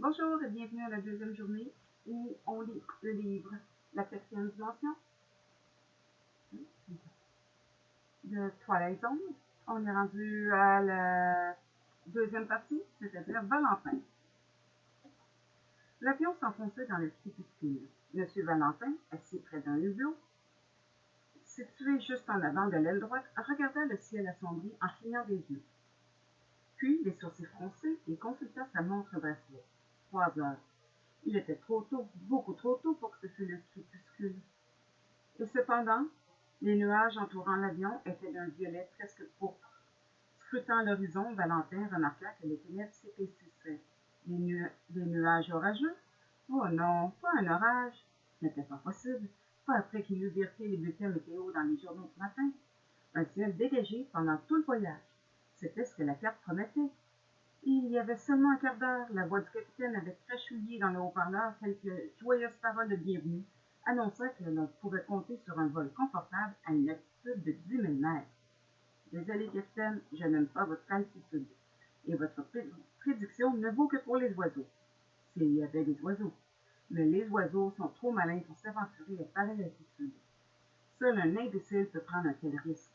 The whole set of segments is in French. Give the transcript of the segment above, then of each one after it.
Bonjour et bienvenue à la deuxième journée où on lit le livre La quatrième dimension de Twilight Zone. On est rendu à la deuxième partie, c'est-à-dire Valentin. L'avion s'enfonçait dans le crépuscule. Monsieur Valentin, assis près d'un hublot, situé juste en avant de l'aile droite, regarda le ciel assombri en clignant des yeux. Puis, les sourcils froncés, il consulta sa montre bracelet. 3 heures. Il était trop tôt, beaucoup trop tôt pour que ce fût le crépuscule. Et cependant, les nuages entourant l'avion étaient d'un violet presque pourpre. Scrutant l'horizon, Valentin remarqua que les ténèbres s'épaississaient. Des nuages orageux? Oh non, pas un orage. Ce n'était pas possible, pas après qu'il eut vérifié les bulletins météo dans les journaux ce matin. Un ciel dégagé pendant tout le voyage. C'était ce que la carte promettait. Il y avait seulement un quart d'heure, la voix du capitaine avait crachouillé dans le haut-parleur quelques joyeuses paroles de bienvenue, annonçant que l'on pouvait compter sur un vol confortable à une altitude de 10 000 mètres. Désolé, capitaine, je n'aime pas votre altitude, et votre prédiction ne vaut que pour les oiseaux. S'il y avait des oiseaux. Mais les oiseaux sont trop malins pour s'aventurer à pareille altitude. Seul un imbécile peut prendre un tel risque.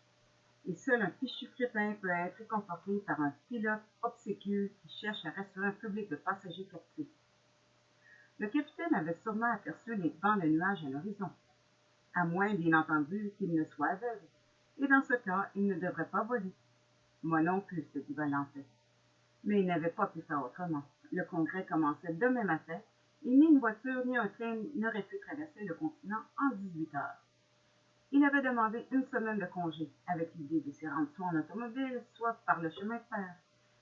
Et seul un fichu crétin peut être réconforté par un pilote obséquieux qui cherche à rassurer un public de passagers captifs. Le capitaine avait sûrement aperçu les bancs de nuages à l'horizon, à moins, bien entendu, qu'il ne soit aveugle, et dans ce cas, il ne devrait pas voler. Moi non plus, se dit Valentin. Mais il n'avait pas pu faire autrement. Le congrès commençait demain matin, et ni une voiture ni un train n'auraient pu traverser le continent en 18 heures. Il avait demandé une semaine de congé, avec l'idée de s'y rendre soit en automobile, soit par le chemin de fer.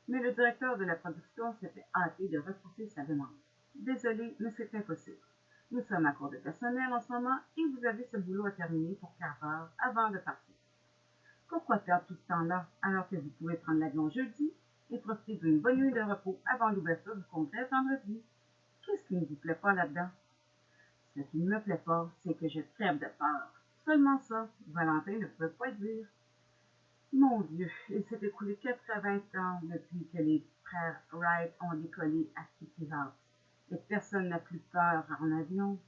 Mais le directeur de la production s'était hâté de repousser sa demande. Désolé, mais c'est impossible. Nous sommes à court de personnel en ce moment et vous avez ce boulot à terminer pour 4 heures avant de partir. Pourquoi perdre tout ce temps-là alors que vous pouvez prendre l'avion jeudi et profiter d'une bonne nuit de repos avant l'ouverture du congrès vendredi? Qu'est-ce qui ne vous plaît pas là-dedans? Ce qui ne me plaît pas, c'est que je crève de peur. Seulement ça, Valentin ne pouvait pas dire. Mon Dieu, il s'est écoulé 80 ans depuis que les frères Wright ont décollé à Kitty House, et personne n'a plus peur en avion.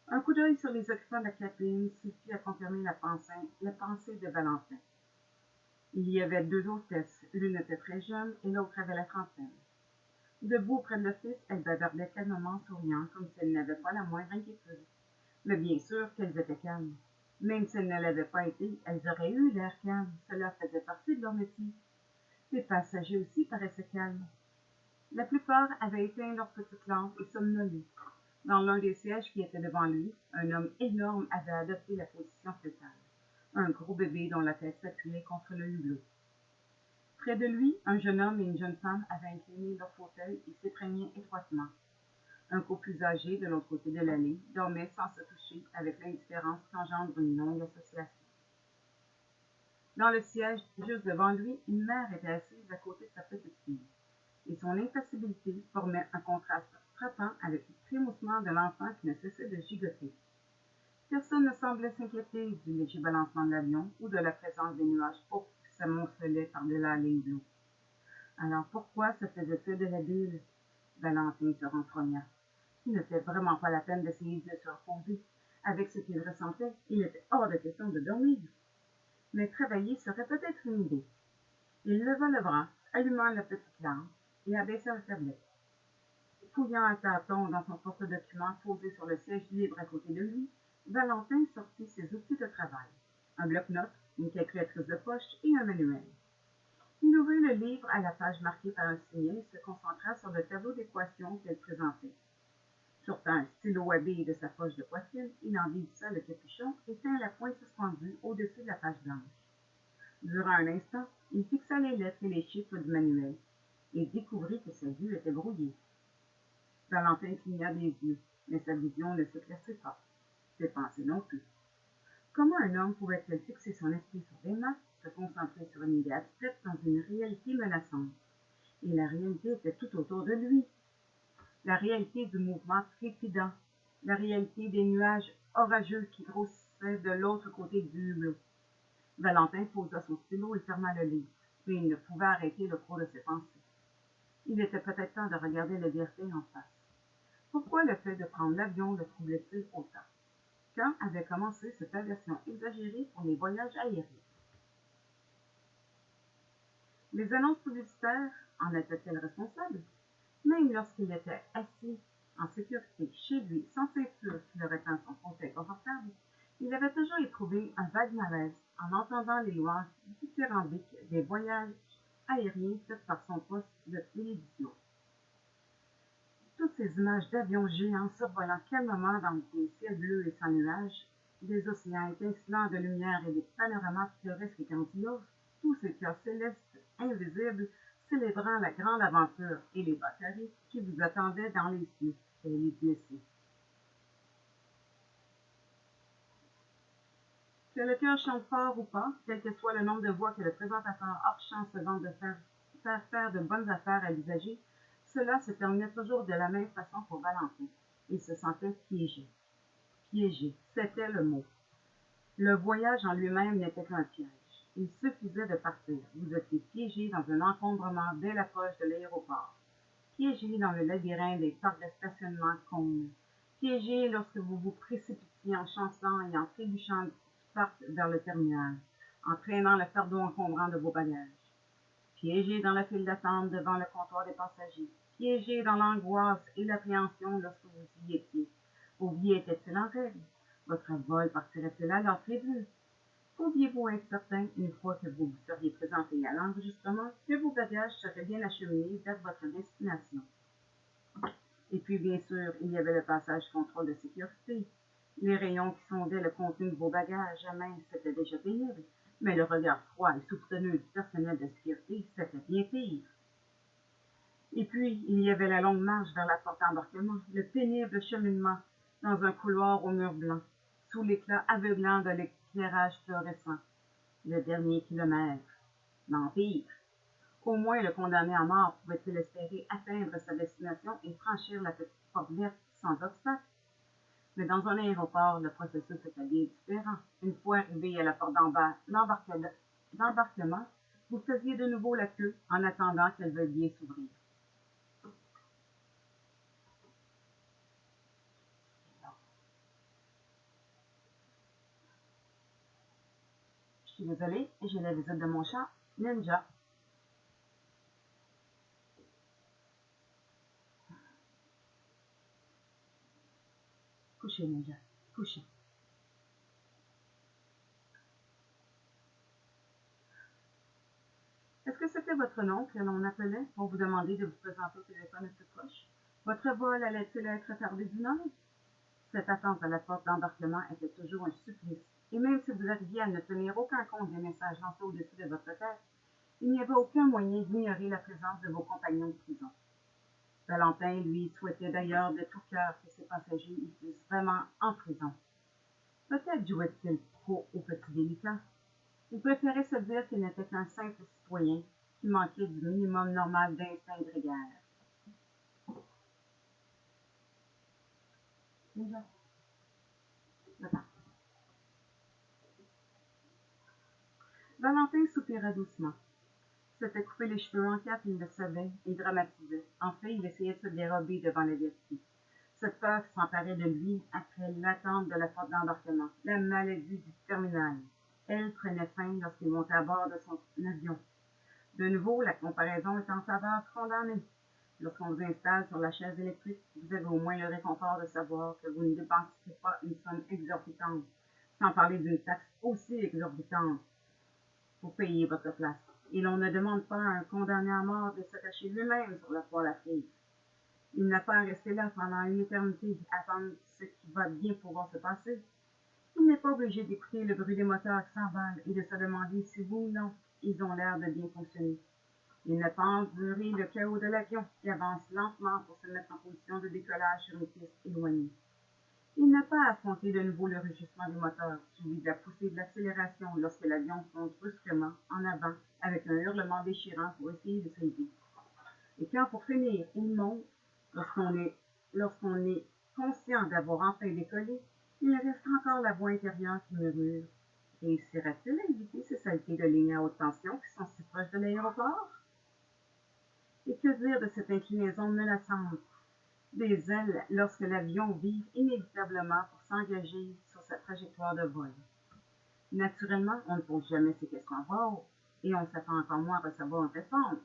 Un coup d'œil sur les occupants de la cabine suffit à confirmer la pensée de Valentin. Il y avait 2 hôtesses, l'une était très jeune et l'autre avait la trentaine. Debout près de l'office, elles bavardaient calmement, souriant, comme si elles n'avaient pas la moindre inquiétude. Mais bien sûr qu'elles étaient calmes. Même si elles ne l'avaient pas été, elles auraient eu l'air calmes. Cela faisait partie de leur métier. Les passagers aussi paraissaient calmes. La plupart avaient éteint leurs petites lampes et somnolaient. Dans l'un des sièges qui était devant lui, un homme énorme avait adopté la position fétale. Un gros bébé dont la tête s'appuyait contre le hublot. Près de lui, un jeune homme et une jeune femme avaient incliné leur fauteuil et s'étreignaient étroitement. Un couple plus âgé, de l'autre côté de l'allée, dormait sans se toucher, avec l'indifférence qu'engendre une longue association. Dans le siège, juste devant lui, une mère était assise à côté de sa petite fille, et son impassibilité formait un contraste frappant avec le frémissement de l'enfant qui ne cessait de gigoter. Personne ne semblait s'inquiéter du léger balancement de l'avion ou de la présence des nuages pourpres qui s'amoncelaient par-delà les hublots. Alors pourquoi se faisait-il de la bulle? Valentin se renfrogna. Ce n'était vraiment pas la peine d'essayer de se reposer. Avec ce qu'il ressentait, il était hors de question de dormir. Mais travailler serait peut-être une idée. Il leva le bras, alluma la petite lampe et abaissa la tablette. Fouillant à tâtons dans son porte-documents posé sur le siège libre à côté de lui, Valentin sortit ses outils de travail. Un bloc-notes, une calculatrice de poche et un manuel. Il ouvrit le livre à la page marquée par un signe et se concentra sur le tableau d'équations qu'elle présentait. Sortant un stylo habillé de sa poche de poitrine, il en dévissa le capuchon et tint la pointe suspendue au-dessus de la page blanche. Durant un instant, il fixa les lettres et les chiffres du manuel et découvrit que sa vue était brouillée. Valentin cligna des yeux, mais sa vision ne s'éclaircit pas. Ses pensées non plus. Comment un homme pouvait-il fixer son esprit sur des maths, se concentrer sur une idée abstraite dans une réalité menaçante? Et la réalité était tout autour de lui. La réalité du mouvement trépidant, la réalité des nuages orageux qui grossissaient de l'autre côté du hublot. Valentin posa son stylo et ferma le livre, mais il ne pouvait arrêter le cours de ses pensées. Il était peut-être temps de regarder la vérité en face. Pourquoi le fait de prendre l'avion le troublait-il autant? Quand avait commencé cette aversion exagérée pour les voyages aériens? Les annonces publicitaires en étaient-elles responsables? Même lorsqu'il était assis en sécurité chez lui, sans ceinture qui le retint son fauteuil confortable, il avait toujours éprouvé un vague malaise en entendant les louanges dithyrambiques des voyages aériens faits par son poste de télévision. Toutes ces images d'avions géants survolant calmement dans des ciels bleus et sans nuages, des océans étincelants de lumière et des panoramas pittoresques et grandioses, tous ces cœurs célestes invisibles célébrant la grande aventure et les batteries qui vous attendaient dans les cieux et les blessés. Que le cœur chante fort ou pas, quel que soit le nombre de voix que le présentateur hors champ se vante de faire de bonnes affaires à l'usager, cela se terminait toujours de la même façon pour Valentin. Il se sentait piégé. Piégé, c'était le mot. Le voyage en lui-même n'était qu'un piège. Il suffisait de partir. Vous étiez piégé dans un encombrement dès l'approche de l'aéroport. Piégé dans le labyrinthe des parcs de stationnement Cône. Piégé lorsque vous vous précipitiez en chancelant et en trébuchant vers le terminal, en traînant le fardeau encombrant de vos bagages. Piégé dans la file d'attente devant le comptoir des passagers. Piégé dans l'angoisse et l'appréhension lorsque vous y étiez. Vos billets étaient-ils en règle? Votre vol partirait-il à l'heure prévue? Pouviez-vous être certain, une fois que vous vous seriez présenté à l'enregistrement, que vos bagages seraient bien acheminés vers votre destination? Et puis, bien sûr, il y avait le passage contrôle de sécurité. Les rayons qui sondaient le contenu de vos bagages à main, c'était déjà pénible, mais le regard froid et soupçonneux du personnel de sécurité, c'était bien pire. Et puis, il y avait la longue marche vers la porte d'embarquement, le pénible cheminement dans un couloir aux murs blancs, sous l'éclat aveuglant de l'éclairage fluorescent. Le dernier kilomètre. Non, pire. Au moins, le condamné à mort pouvait-il espérer atteindre sa destination et franchir la petite porte verte sans obstacle. Mais dans un aéroport, le processus était bien différent. Une fois arrivé à la porte d'embarquement, vous faisiez de nouveau la queue en attendant qu'elle veuille bien s'ouvrir. Je suis désolée, j'ai la visite de mon chat, Ninja. Couchez, Ninja, couchez. Est-ce que c'était votre nom que l'on appelait pour vous demander de vous présenter au téléphone le plus proche? Votre vol allait-il être retardé d'une heure? Cette attente à la porte d'embarquement était toujours un supplice, et même si vous arriviez à ne tenir aucun compte des messages lancés au-dessus de votre tête, il n'y avait aucun moyen d'ignorer la présence de vos compagnons de prison. Valentin, lui, souhaitait d'ailleurs de tout cœur que ses passagers y fussent vraiment en prison. Peut-être jouait-il trop au petit délicat. Il préférait se dire qu'il n'était qu'un simple citoyen qui manquait du minimum normal d'instinct grégaire. Déjà. Valentin soupira doucement. S'était coupé les cheveux en quatre, il le savait, et dramatisait. En fait, il essayait de se dérober devant la vérité. Cette peur s'emparait de lui après l'attente de la porte d'embarquement, la maladie du terminal. Elle prenait fin lorsqu'il montait à bord de son avion. De nouveau, la comparaison est en faveur du condamné. Lorsqu'on vous installe sur la chaise électrique, vous avez au moins le réconfort de savoir que vous ne dépensez pas une somme exorbitante, sans parler d'une taxe aussi exorbitante pour payer votre place. Et l'on ne demande pas à un condamné à mort de s'attacher lui-même sur la poêle à frire. Il n'a pas à rester là pendant une éternité, à attendre ce qui va bien pouvoir se passer. Il n'est pas obligé d'écouter le bruit des moteurs qui s'emballent et de se demander si oui ou non ils ont l'air de bien fonctionner. Il n'a pas enduré le chaos de l'avion qui avance lentement pour se mettre en position de décollage sur une piste éloignée. Il n'a pas affronté de nouveau le rugissement des moteurs, suivi de la poussée de l'accélération lorsque l'avion fonce brusquement en avant avec un hurlement déchirant pour essayer de s'élever. Et quand pour finir, il monte, lorsqu'on est conscient d'avoir enfin décollé, il reste encore la voix intérieure qui murmure. Réussira-t-il à éviter ces saletés de lignes à haute tension qui sont si proches de l'aéroport? Et que dire de cette inclinaison menaçante des ailes lorsque l'avion vire inévitablement pour s'engager sur sa trajectoire de vol? Naturellement, on ne pose jamais ces questions à voix haute, et on s'attend encore moins à recevoir une réponse.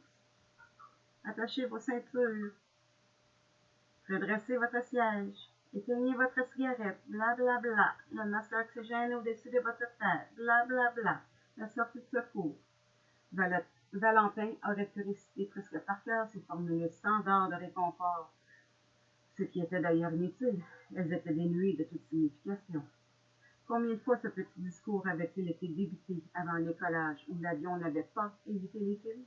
Attachez vos ceintures, redressez votre siège, éteignez votre cigarette, blablabla, bla bla, le masque à oxygène au-dessus de votre tête, blablabla, bla bla, la sortie de secours. Valentin aurait pu réciter presque par cœur ces formules standards de réconfort, ce qui était d'ailleurs inutile, elles étaient dénuées de toute signification. Combien de fois ce petit discours avait-il été débité avant le décollage, où l'avion n'avait pas évité les fils,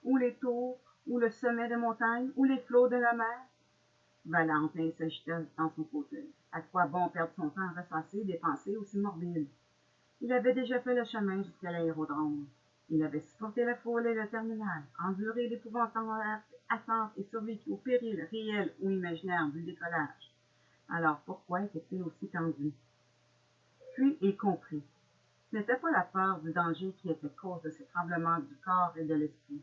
ou les tours, ou le sommet de montagne, ou les flots de la mer? Valentin s'agita dans son fauteuil. À quoi bon perdre son temps à ressasser des pensées aussi morbides? Il avait déjà fait le chemin jusqu'à l'aérodrome. Il avait supporté la foule et le terminal, enduré l'épouvantables attentes et survécu au péril réel ou imaginaire du décollage. Alors pourquoi était-il aussi tendu? Puis il comprit. Ce n'était pas la peur du danger qui était cause de ces tremblements du corps et de l'esprit.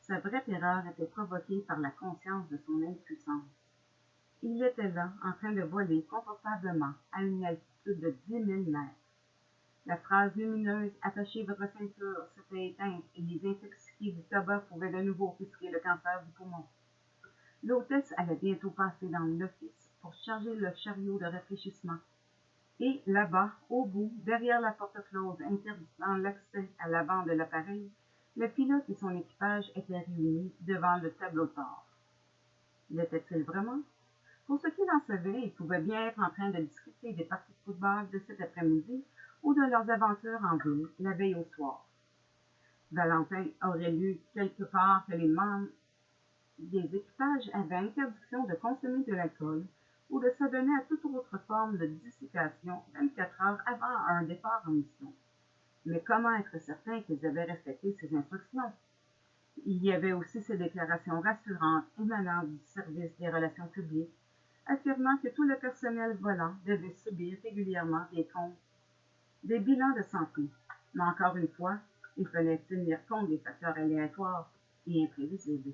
Sa vraie terreur était provoquée par la conscience de son impuissance. Il était là, en train de voler confortablement à une altitude de 10 000 mètres. La phrase lumineuse « Attachez votre ceinture » s'était éteinte et les intoxiqués du tabac pouvaient de nouveau risquer le cancer du poumon. L'hôtesse allait bientôt passer dans l'office pour charger le chariot de réfléchissement. Et là-bas, au bout, derrière la porte close interdisant l'accès à l'avant de l'appareil, le pilote et son équipage étaient réunis devant le tableau de bord. L'était-il vraiment? Pour ce qu'il en savait, ils pouvaient bien être en train de discuter des parties de football de cet après-midi ou de leurs aventures en ville la veille au soir. Valentin aurait lu quelque part que les membres des équipages avaient interdiction de consommer de l'alcool ou de s'adonner à toute autre forme de dissipation 24 heures avant un départ en mission. Mais comment être certain qu'ils avaient respecté ces instructions? Il y avait aussi ces déclarations rassurantes émanant du service des relations publiques, affirmant que tout le personnel volant devait subir régulièrement des bilans de santé. Mais encore une fois, il fallait tenir compte des facteurs aléatoires et imprévisibles.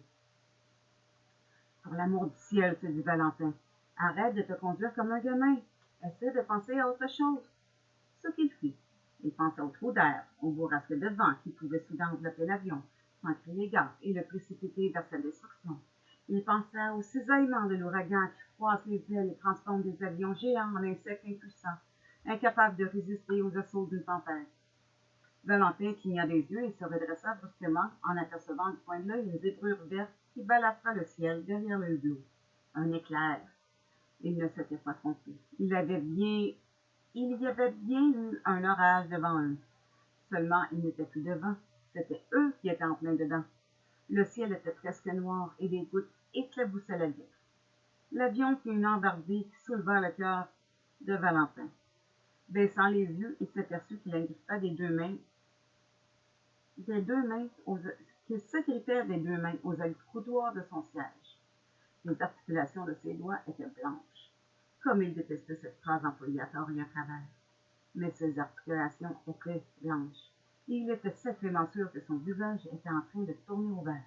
Pour l'amour du ciel, se dit Valentin, arrête de te conduire comme un gamin. Essaie de penser à autre chose. Ce qu'il fit. Il pensa au trou d'air, au bourrasque de vent qui pouvait soudain envelopper l'avion, sans crier gaffe et le précipiter vers sa destruction. Il pensa au cisaillement de l'ouragan qui froisse les ailes et transforme des avions géants en insectes impuissants, incapables de résister aux assauts d'une tempête. Valentin cligna des yeux et se redressa brusquement en apercevant du coin de l'œil une zébrure verte qui balafra le ciel derrière le hublot. Un éclair. Il ne s'était pas trompé. Il y avait bien eu un orage devant eux. Seulement, il n'était plus devant. C'était eux qui étaient en plein dedans. Le ciel était presque noir et des gouttes éclaboussaient la vitre. L'avion fit une embardée qui souleva le cœur de Valentin. Baissant les yeux, il s'aperçut qu'il agrippait qu'il s'agrippait des deux mains aux accoudoirs de son siège. Les articulations de ses doigts étaient blanches. Comme il détestait cette phrase employée à tort et à travers. Mais ses articulations étaient blanches, et il était sacrément sûr que son visage était en train de tourner au vert.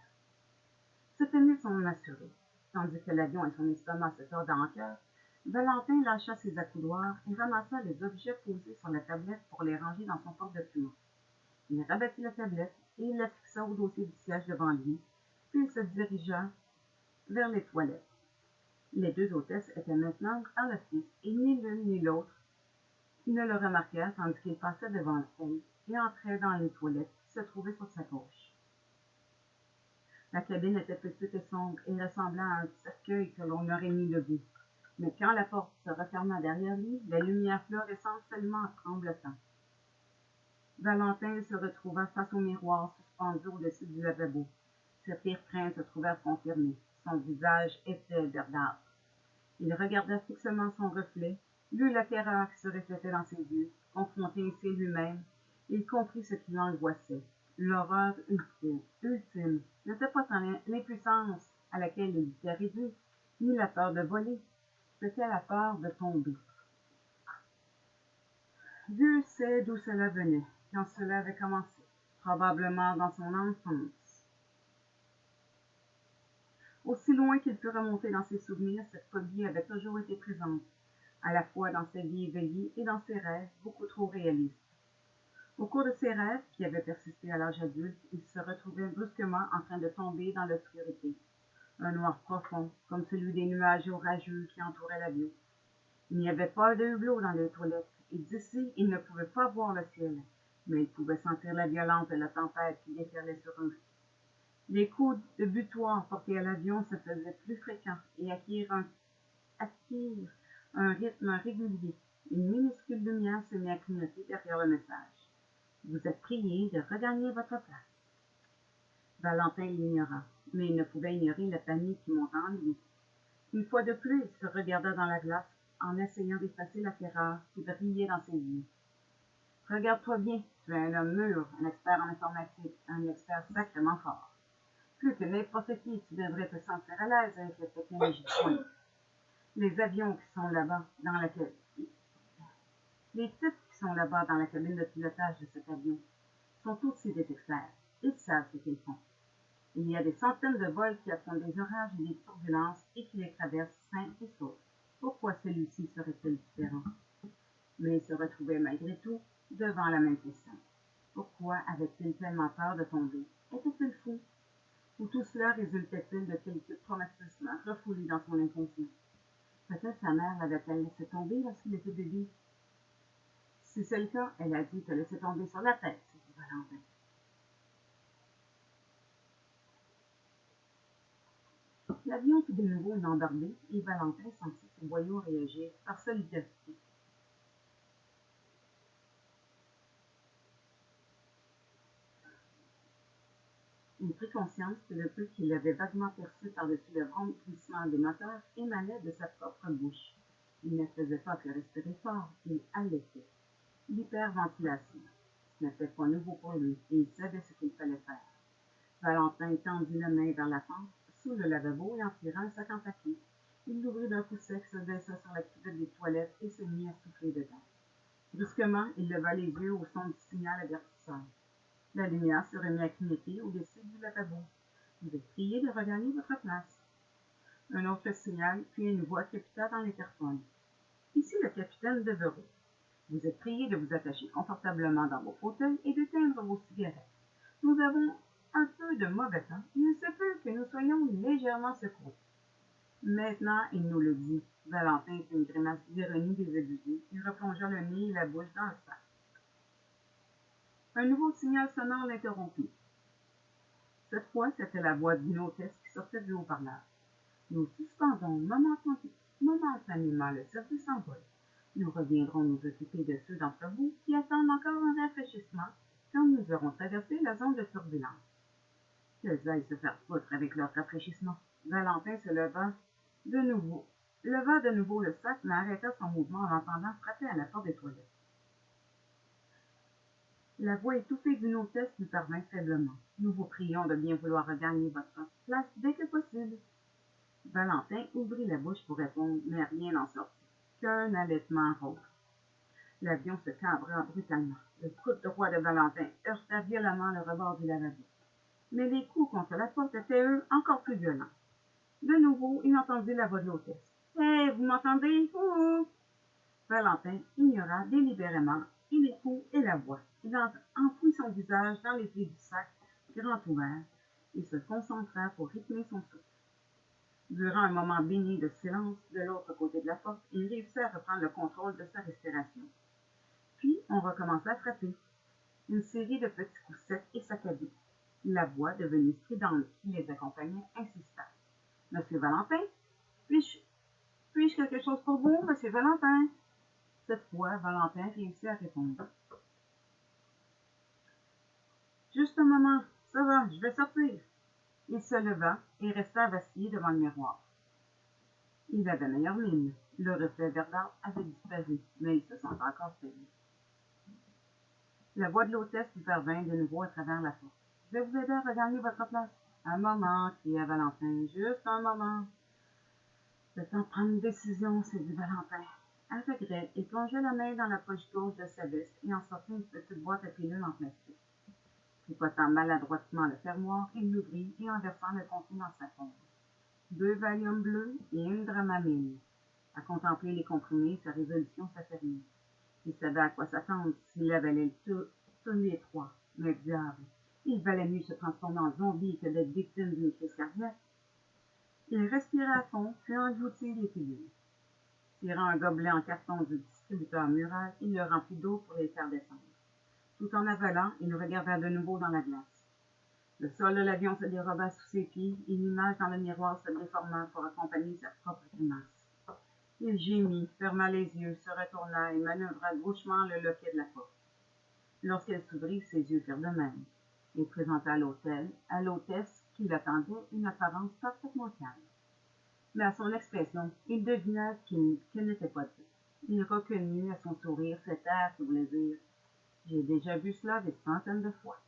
Se tenait son assuré, tandis que l'avion et son estomac se tordaient en cœur. Valentin lâcha ses accoudoirs et ramassa les objets posés sur la tablette pour les ranger dans son porte-documents. Il rabattit la tablette et il la fixa au dossier du siège devant lui, puis il se dirigea vers les toilettes. Les deux hôtesses étaient maintenant dans l'office et ni l'une ni l'autre ne le remarquèrent tandis qu'il passait devant elle et entrait dans les toilettes qui se trouvaient sur sa gauche. La cabine était petite et sombre et ressemblait à un cercueil que l'on aurait mis debout. Mais quand la porte se referma derrière lui, la lumière fluorescente s'alluma en tremblotant. Valentin se retrouva face au miroir suspendu au-dessus du lavabo. Ses pires craintes se trouvèrent confirmées. Son visage était verdâtre. Il regarda fixement son reflet, lut la terreur qui se reflétait dans ses yeux, confronté ainsi lui-même. Il comprit ce qui l'angoissait. L'horreur ultime n'était pas tant l'impuissance à laquelle il était réduit, ni la peur de voler, c'était la peur de tomber. Dieu sait d'où cela venait, quand cela avait commencé, probablement dans son enfance. Aussi loin qu'il put remonter dans ses souvenirs, cette phobie avait toujours été présente, à la fois dans sa vie éveillée et dans ses rêves, beaucoup trop réalistes. Au cours de ses rêves, qui avaient persisté à l'âge adulte, il se retrouvait brusquement en train de tomber dans l'obscurité. Un noir profond, comme celui des nuages orageux qui entouraient l'avion. Il n'y avait pas de hublot dans les toilettes, et d'ici, il ne pouvait pas voir le ciel, mais il pouvait sentir la violence de la tempête qui déferlait sur eux. Les coups de butoir portés à l'avion se faisaient plus fréquents et acquirent un rythme régulier. Une minuscule lumière se mit à clignoter derrière le message. Vous êtes prié de regagner votre place. Valentin l'ignora, mais il ne pouvait ignorer la panique qui montait en lui. Une fois de plus, il se regarda dans la glace en essayant d'effacer la terreur qui brillait dans ses yeux. Regarde-toi bien, tu es un homme mûr, un expert en informatique, un expert sacrément fort. Plus que n'importe qui, tu devrais te sentir à l'aise avec la technologie de pointe. Les avions qui sont là-bas dans la cabine. Les types qui sont là-bas dans la cabine de pilotage de cet avion sont aussi des experts. Ils savent ce qu'ils font. Il y a des centaines de vols qui affrontent des orages et des turbulences et qui les traversent sains et saufs. Pourquoi celui-ci serait-il différent? Mais il se retrouvait malgré tout devant la même question. Pourquoi avait-il tellement peur de tomber? Était-il fou? Ou tout cela résultait-il de quelque traumatisme refoulé dans son inconscient? Peut-être sa mère l'avait-elle laissé tomber lorsqu'il était bébé? Si c'est le cas, elle a dû te laisser tomber sur la tête, se dit Valentin. L'avion fut de nouveau embardé et Valentin sentit ses boyaux réagir par solidarité. Il prit conscience que le peu qu'il avait vaguement perçu par-dessus le rondissement des moteurs émanait de sa propre bouche. Il ne faisait pas que respirer fort, il halétait. L'hyperventilation. Ce n'était pas nouveau pour lui et il savait ce qu'il fallait faire. Valentin tendit la main vers la fente, sous le lavabo et en tira un sac en papier. Il l'ouvrit d'un coup sec, se baissa sur la cuvette des toilettes et se mit à souffler dedans. Brusquement, il leva les yeux au son du signal avertisseur. La lumière se remit à clignoter au-dessus du lavabo. Vous êtes prié de regagner votre place. Un autre signal, puis une voix crépita dans l'interphone. Ici le capitaine Devereux. Vous êtes prié de vous attacher confortablement dans vos fauteuils et d'éteindre vos cigarettes. Nous avons un peu de mauvais temps. Il se peut que nous soyons légèrement secoués. Maintenant, il nous le dit. Valentin fit une grimace d'ironie désabusée. Il replongea le nez et la bouche dans le sac. Un nouveau signal sonore l'interrompit. Cette fois, c'était la voix d'une hôtesse qui sortait du haut-parleur. Nous suspendons momentanément le service en vol. Nous reviendrons nous occuper de ceux d'entre vous qui attendent encore un rafraîchissement quand nous aurons traversé la zone de turbulence. Qu'elles aillent se faire foutre avec leur rafraîchissement. Valentin se leva de nouveau le sac, mais arrêta son mouvement en l'entendant frapper à la porte des toilettes. La voix étouffée d'une hôtesse lui parvint faiblement. Nous vous prions de bien vouloir regagner votre place dès que possible. Valentin ouvrit la bouche pour répondre, mais rien n'en sortit, qu'un halètement rauque. L'avion se cabra brutalement. Le coude droit de Valentin heurta violemment le rebord du lavabo. Mais les coups contre la porte étaient, eux, encore plus violents. De nouveau, il entendit la voix de l'hôtesse. « Hé, vous m'entendez? Ouh! » Valentin ignora délibérément et les coups et la voix. Il enfouit son visage dans les plis du sac, grand ouvert, et se concentra pour rythmer son souffle. Durant un moment béni de silence de l'autre côté de la porte, il réussit à reprendre le contrôle de sa respiration. Puis, on recommença à frapper. Une série de petits coups secs et saccadés. La voix, devenue stridente qui les accompagnait, insista. « Monsieur Valentin? Puis-je quelque chose pour vous, Monsieur Valentin? » Cette fois, Valentin réussit à répondre. « Juste un moment, ça va, je vais sortir. » Il se leva et resta vacillé devant le miroir. Il avait meilleure mine. Le reflet verdâtre avait disparu, mais il se sentait encore faible. La voix de l'hôtesse lui parvint de nouveau à travers la porte. « Je vais vous aider à regagner votre place. »« Un moment, » cria Valentin, « juste un moment. » Le temps de prendre une décision, se dit Valentin. À regret, il plongea la main dans la poche gauche de sa veste et en sortit une petite boîte à pilules en plastique. Tripotant maladroitement le fermoir, il l'ouvrit et en versant le contenu dans sa pompe. 2 Valium bleus et une Dramamine. À contempler les comprimés, sa résolution s'affermit. Il savait à quoi s'attendre s'il avalait tous les 3. Mais diable, il valait mieux se transformer en zombie que d'être victime d'une crise cardiaque. Il respirait à fond, puis engloutit les pilules. Tirant un gobelet en carton du distributeur mural, il le remplit d'eau pour les faire descendre. Tout en avalant, il regarda de nouveau dans la glace. Le sol de l'avion se déroba sous ses pieds et l'image dans le miroir se déforma pour accompagner sa propre grimace. Il gémit, ferma les yeux, se retourna et manœuvra gauchement le loquet de la porte. Lorsqu'elle s'ouvrit, ses yeux firent de même. Il présenta à l'hôtesse qui l'attendait une apparence parfaitement calme. Mais à son expression, il devina qu'elle n'était pas Dieu. Il reconnut à son sourire cet air qui voulait dire « J'ai déjà vu cela des centaines de fois. »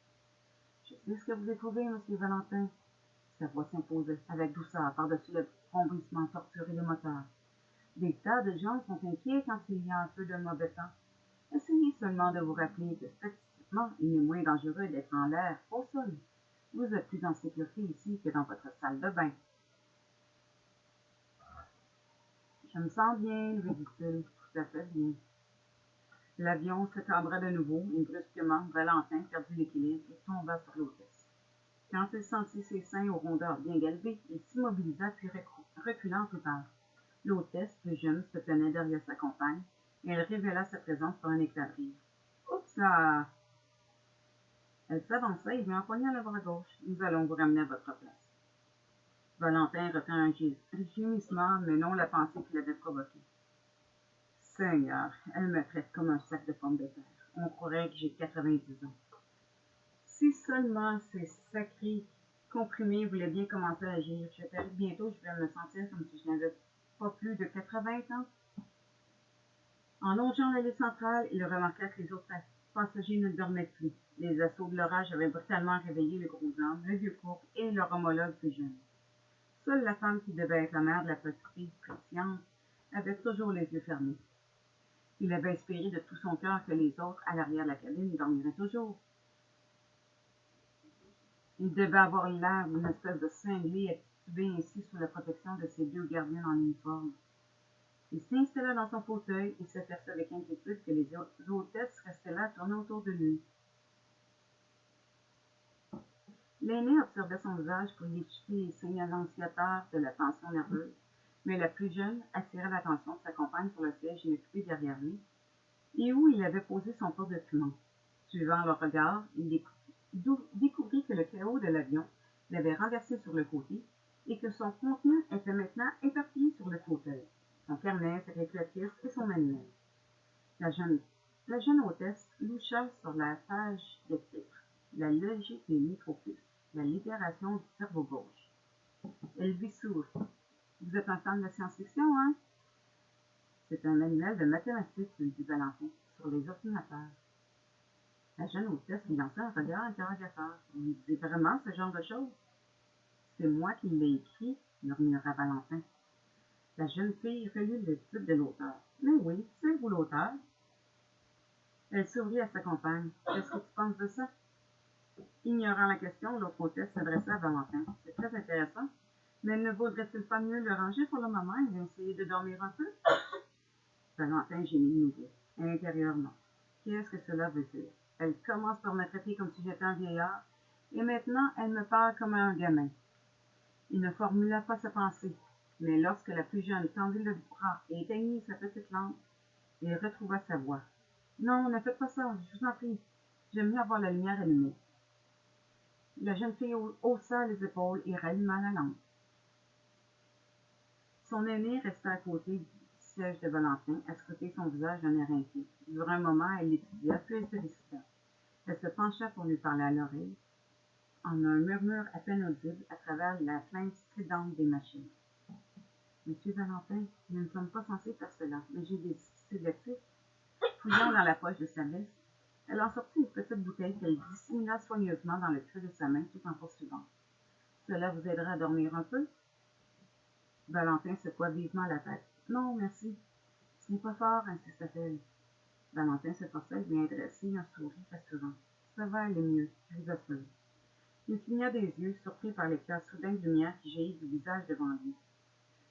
« Je sais ce que vous éprouvez, monsieur Valentin. » Sa voix s'imposait avec douceur par-dessus le fondissement torturé des moteurs. Des tas de gens sont inquiets quand il y a un peu de mauvais temps. Essayez seulement de vous rappeler que statistiquement, il est moins dangereux d'être en l'air qu'au sol. Vous êtes plus en sécurité ici que dans votre salle de bain. Je me sens bien, lui dit-il, tout à fait bien. L'avion se cabra de nouveau et brusquement, Valentin perdit l'équilibre et tomba sur l'hôtesse. Quand il sentit ses seins aux rondeurs bien galbées, il s'immobilisa puis recula en tout peur. L'hôtesse, plus jeune, se tenait derrière sa compagne et elle révéla sa présence par un éclat de rire. « Oups là! » Elle s'avança et lui empoigna le bras gauche. « Nous allons vous ramener à votre place. » Valentin retint un gémissement, mais non la pensée qu'il avait provoquée. « Seigneur, elle me traite comme un sac de pommes de terre. On croirait que j'ai 90 ans. » Si seulement ces sacrés comprimés voulaient bien commencer à agir, je parie que bientôt je vais me sentir comme si je n'avais pas plus de 80 ans. En longeant l'allée centrale, il remarqua que les autres passagers ne dormaient plus. Les assauts de l'orage avaient brutalement réveillé le gros homme, le vieux couple et leur homologue plus jeune. Seule la femme qui devait être la mère de la petite fille pétillante avait toujours les yeux fermés. Il avait espéré de tout son cœur que les autres, à l'arrière de la cabine, dormiraient toujours. Il devait avoir l'air d'une espèce de cinglé à tituber ainsi sous la protection de ses 2 gardiens en uniforme. Il s'installa dans son fauteuil et s'aperçut avec inquiétude que les hôtesses restaient là tournées autour de lui. L'aînée observait son visage pour y échapper les signes annonciateurs de la tension nerveuse, mais la plus jeune attirait l'attention de sa compagne sur le siège inoccupé derrière lui, et où il avait posé son porte-document. Suivant le regard, il découvrit que le chaos de l'avion l'avait renversé sur le côté et que son contenu était maintenant éparpillé sur le fauteuil, son carnet, sa calculatrice et son manuel. La jeune hôtesse loucha sur la page de titre, la logique des micropuces, la libération du cerveau gauche. Elle lui sourit. « Vous êtes un fan de science-fiction, hein? » « C'est un manuel de mathématiques, lui dit Valentin, sur les ordinateurs. » La jeune hôtesse lui lança un regard interrogateur. « Vous lisez vraiment ce genre de choses? »« C'est moi qui l'ai écrit, » murmura Valentin. La jeune fille relut le titre de l'auteur. « Mais oui, c'est vous l'auteur. » Elle sourit à sa compagne. « Qu'est-ce que tu penses de ça? » Ignorant la question, l'autre hôtesse s'adressa à Valentin. « C'est très intéressant, mais ne vaudrait-il pas mieux le ranger pour le moment et essayer de dormir un peu? » Valentin gémit de nouveau, intérieurement. Qu'est-ce que cela veut dire? Elle commence par me traiter comme si j'étais un vieillard, et maintenant elle me parle comme un gamin. Il ne formula pas sa pensée, mais lorsque la plus jeune tendit le bras et éteignit sa petite lampe, il retrouva sa voix. « Non, ne faites pas ça, je vous en prie. J'aime mieux avoir la lumière allumée. » La jeune fille haussa les épaules et ralluma la lampe. Son aînée resta à côté du siège de Valentin, à scruter son visage d'un air inquiet. Durant un moment, elle l'étudia, puis elle se décida. Elle se pencha pour lui parler à l'oreille, en un murmure à peine audible à travers la plainte stridente des machines. « Monsieur Valentin, nous ne sommes pas censés faire cela, mais j'ai des sédatifs. » Fouillant dans la poche de sa veste, elle en sortit une petite bouteille qu'elle dissimula soigneusement dans le creux de sa main tout en poursuivant. « Cela vous aidera à dormir un peu? » Valentin secoua vivement la tête. « Non, merci. Ce n'est pas fort, insista-t-elle. » Valentin s'efforça de lui adresser un sourire rassurant. « Ça va aller mieux, je vous assure. » Il cligna des yeux, surpris par l'éclat soudain de lumière qui jaillit du visage devant lui.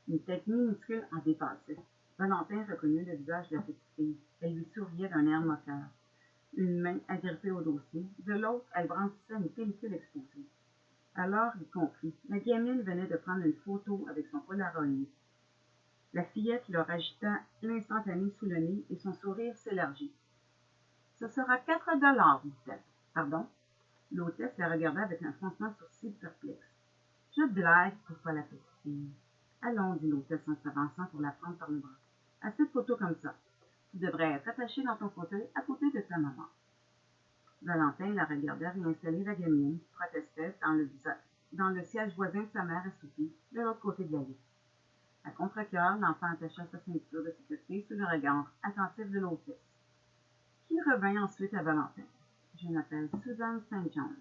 Une tête minuscule en dépassait. Valentin reconnut le visage de la petite fille. Elle lui souriait d'un air moqueur. Une main agrippée au dossier, de l'autre, elle brandissait une pellicule exposée. Alors, il comprit. La gamine venait de prendre une photo avec son Polaroid. La fillette leur agita l'instantané sous le nez et son sourire s'élargit. « Ce sera 4 $, dit-elle. « Pardon? » L'hôtesse la regarda avec un froncement de sourcils perplexe. « Je blague, pourquoi la petite fille? »« Allons, dit l'hôtesse en s'avançant pour la prendre par le bras. « Assez de photos comme ça. Tu devrais être attaché dans ton fauteuil à côté de ta maman. » Valentin la regardait réinstaller la gamine, qui protestait dans le siège voisin de sa mère assoupie, de l'autre côté de la lit. À contre-cœur, l'enfant attacha sa ceinture de sécurité sous le regard attentif de l'hôtesse, qui revint ensuite à Valentin. « Je m'appelle Suzanne St. John.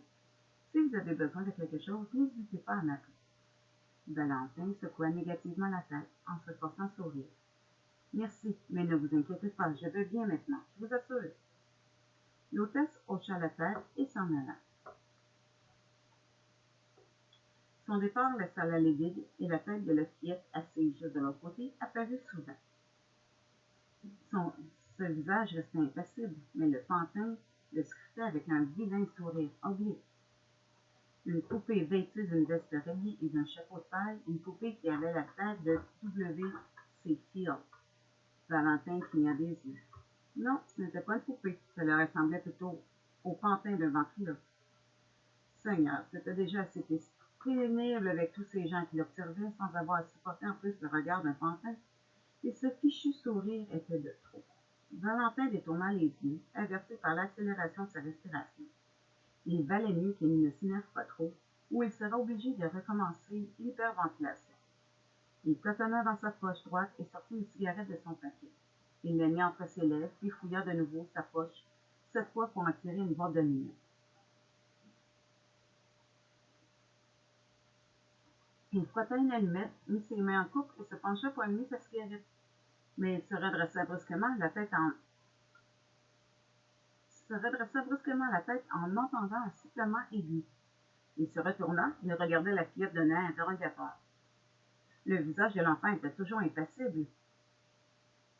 Si vous avez besoin de quelque chose, n'hésitez pas à m'appeler. » Valentin secoua négativement la tête en se forçant à sourire. « Merci, mais ne vous inquiétez pas, je vais bien maintenant, je vous assure. » L'hôtesse hocha la tête et s'en alla. Son départ laissa l'allée vide et la tête de la fillette assise juste de l'autre côté apparut soudain. Ce visage restait impassible, mais le pantin le scrutait avec un vilain sourire oblique. Une poupée vêtue d'une veste rayée et d'un chapeau de paille, une poupée qui avait la tête de W.C. Fields. Valentin cligna des yeux. Non, ce n'était pas une poupée, cela ressemblait plutôt au pantin d'un ventriloque. Seigneur, c'était déjà assez pénible avec tous ces gens qui l'observaient sans avoir à supporter en plus le regard d'un pantin, et ce fichu sourire était de trop. Valentin détourna les yeux, averti par l'accélération de sa respiration. Il valait mieux qu'il ne s'énerve pas trop, ou il sera obligé de recommencer l'hyperventilation. Il cotonna dans sa poche droite et sortit une cigarette de son paquet. Il la mit entre ses lèvres, puis fouilla de nouveau sa poche, cette fois pour en tirer une boîte de lunettes. Il frotta une allumette, mit ses mains en couple et se pencha pour allumer sa cigarette. Mais il se redressa brusquement, la tête en entendant un sifflement aigu. Il se retourna, il regardait la fillette d'un air interrogateur. Le visage de l'enfant était toujours impassible,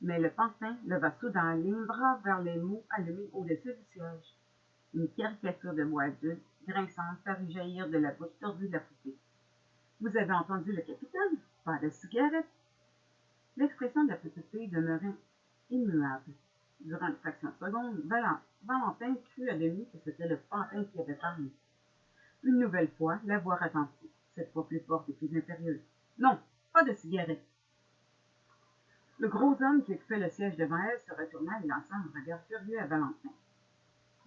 mais le pantin leva soudain les bras vers les mots allumés au-dessus du siège. Une caricature de bois adulte, grinçante, parut jaillir de la bouche tordue de la poupée. « Vous avez entendu le capitaine? Pas de cigarette! » L'expression de la petite fille demeurait immuable. Durant une fraction de seconde, Valentin crut à demi que c'était le pantin qui avait parlé. Une nouvelle fois, la voix retentit, cette fois plus forte et plus impérieuse. « Non, pas de cigarette! » Le gros homme qui occupait le siège devant elle se retourna et lança un regard furieux à Valentin.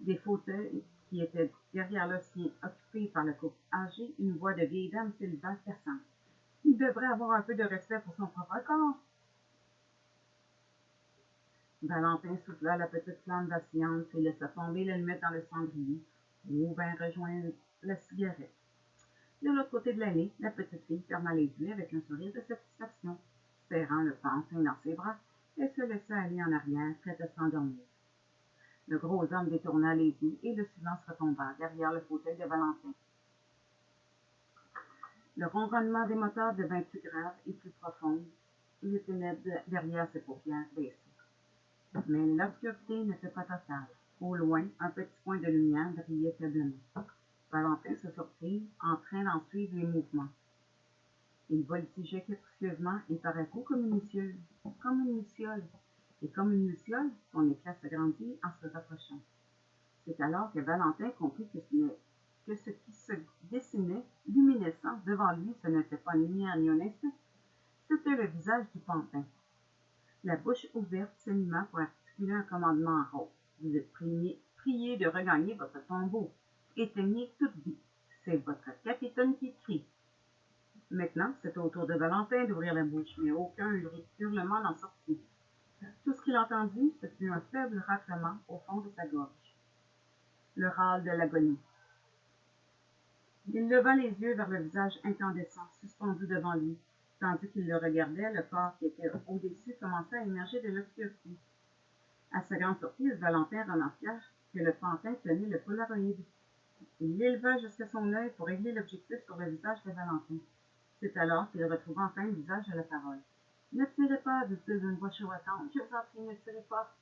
Des fauteuils qui étaient derrière le sien, occupés par le couple âgé, une voix de vieille dame s'éleva perçante. « Il devrait avoir un peu de respect pour son propre corps. » Valentin souffla la petite flamme vacillante et laissa tomber l'allumette dans le cendrier, ou vint rejoindre la cigarette. De l'autre côté de l'allée, la petite fille ferma les yeux avec un sourire de satisfaction. Serrant le pantin dans ses bras, elle se laissa aller en arrière, prête à s'endormir. Le gros homme détourna les yeux et le silence retomba derrière le fauteuil de Valentin. Le ronronnement des moteurs devint plus grave et plus profond, et les ténèbres derrière ses paupières baissaient. Mais l'obscurité n'était pas totale. Au loin, un petit point de lumière brillait faiblement. Valentin se surprit, en train d'en suivre les mouvements. Il voltigeait capricieusement et par à coup comme une luciole. Et comme une luciole, son éclat s'agrandit en se rapprochant. C'est alors que Valentin comprit que ce qui se dessinait, luminescent, devant lui, ce n'était pas une lumière ni un insecte, c'était le visage du pantin. La bouche ouverte s'anima pour articuler un commandement en rose. Vous êtes prié de regagner votre tombeau. Éteignez toute vie. C'est votre capitaine qui crie. Maintenant, c'est au tour de Valentin d'ouvrir la bouche, mais aucun hurlement n'en sortit. Tout ce qu'il entendit, ce fut un faible raclement au fond de sa gorge. Le râle de l'agonie. Il leva les yeux vers le visage incandescent, suspendu devant lui. Tandis qu'il le regardait, le corps qui était au-dessus commençait à émerger de l'obscurité. À sa grande surprise, Valentin remarqua que le pantin tenait le Polaroid. Il l'éleva jusqu'à son œil pour régler l'objectif sur le visage de Valentin. C'est alors qu'il retrouva enfin le visage de la parole. « Ne tirez pas, dit-il d'une voix chevauchante. Je vous en prie, ne tirez pas. »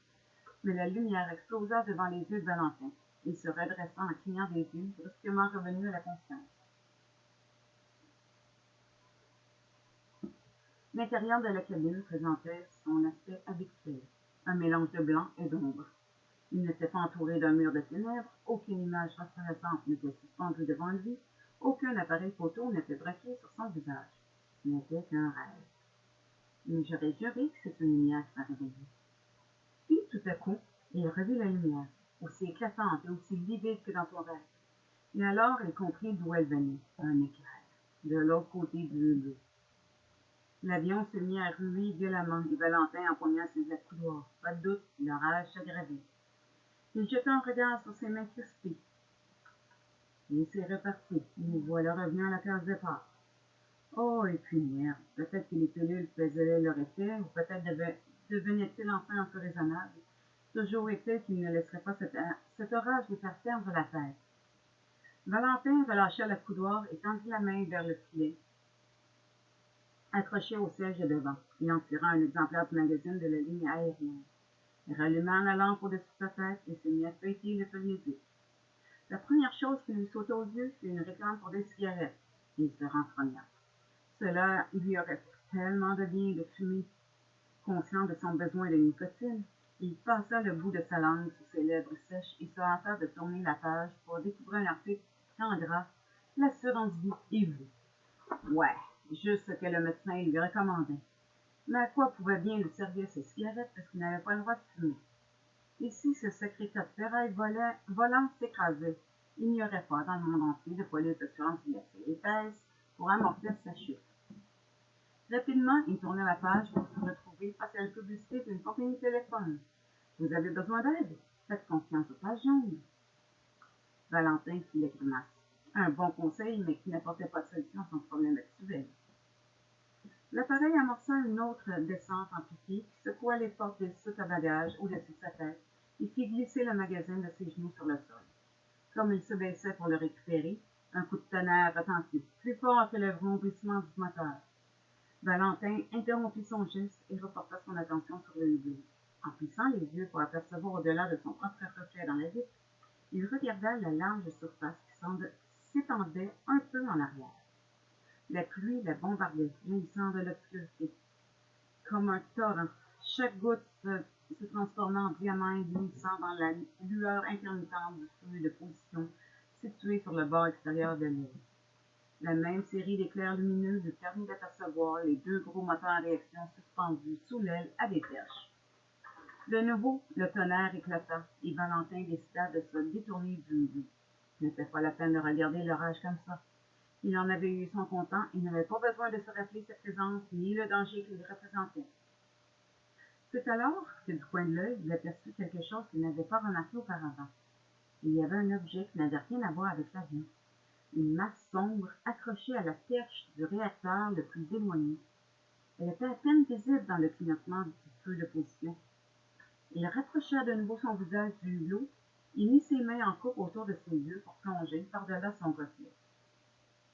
Mais la lumière explosa devant les yeux de Valentin. Il se redressa en clignant des yeux, brusquement revenu à la conscience. L'intérieur de la cabine présentait son aspect habituel, un mélange de blanc et d'ombre. Il n'était pas entouré d'un mur de ténèbres, aucune image phosphorescente n'était suspendue devant lui, aucun appareil photo n'était braqué sur son visage. Ce n'était qu'un rêve. Mais j'aurais juré que c'est une lumière qui m'a réveillé. Puis, tout à coup, il revit la lumière, aussi éclatante et aussi livide que dans son rêve. Et alors, il comprit d'où elle venait, un éclair, de l'autre côté du hublot. L'avion se mit à ruer violemment et Valentin empoigna ses ailes couloirs. Pas de doute, l'orage s'aggravait. Il jeta un regard sur ses mains crispées. Et c'est reparti. Nous voilà revenus à la case départ. Oh, et puis merde, peut-être que les pilules faisaient leur effet, ou peut-être devenait-il enfin un peu raisonnable. Toujours est-il qu'il ne laisserait pas cet orage lui faire perdre la tête. Valentin relâcha le couloir et tendit la main vers le filet, accroché au siège de devant. Il en tira un exemplaire du magazine de la ligne aérienne. Il ralluma la lampe au-dessus de sa tête et se mit à feuilleter le périodique. La première chose qui lui sauta aux yeux fut une réclame pour des cigarettes. Il se renfrogna. Cela lui aurait fait tellement de bien de fumer. Conscient de son besoin de nicotine, il passa le bout de sa langue sous ses lèvres sèches et se hâta de tourner la page pour découvrir un article en gras, l'assurance vie et vous. Ouais, juste ce que le médecin lui recommandait. Mais à quoi pouvait bien lui servir ses cigarettes parce qu'il n'avait pas le droit de fumer? Et si ce secret de ferraille volant s'écrasait, il n'y aurait pas dans le monde entier de police d'assurance vie assez épaisse pour amortir sa chute. Rapidement, il tourna la page pour se retrouver face à la publicité d'une compagnie de téléphone. Vous avez besoin d'aide? Faites confiance aux pages jaunes. Valentin fit la grimace. Un bon conseil, mais qui n'apportait pas de solution à son problème actuel. L'appareil amorça une autre descente en piqué qui secoua les portes des soutes à bagages au-dessus de sa tête et fit glisser le magasin de ses genoux sur le sol. Comme il se baissait pour le récupérer, un coup de tonnerre retentit, plus fort que le vrombissement du moteur. Valentin interrompit son geste et reporta son attention sur le hublot. En plissant les yeux pour apercevoir au-delà de son propre reflet dans la vitre, il regarda la large surface qui s'étendait un peu en arrière. La pluie la bombardait, jaillissant de l'obscurité. Comme un torrent, chaque goutte se transformant en diamant éblouissant dans la lueur intermittente du feu de position situé sur le bord extérieur de l'île. La même série d'éclairs lumineux lui permit d'apercevoir les deux gros moteurs en réaction suspendus sous l'aile à des perches. De nouveau, le tonnerre éclata et Valentin décida de se détourner du hublot. Ce n'était pas la peine de regarder l'orage comme ça. Il en avait eu son comptant et n'avait pas besoin de se rappeler sa présence ni le danger qu'il représentait. C'est alors que du coin de l'œil, il aperçut quelque chose qu'il n'avait pas remarqué auparavant. Il y avait un objet qui n'avait rien à voir avec l'avion. Une masse sombre accrochée à la perche du réacteur le plus éloigné. Elle était à peine visible dans le clignotement du feu de position. Il rapprocha de nouveau son visage du hublot et mit ses mains en coupe autour de ses yeux pour plonger par-delà son reflet.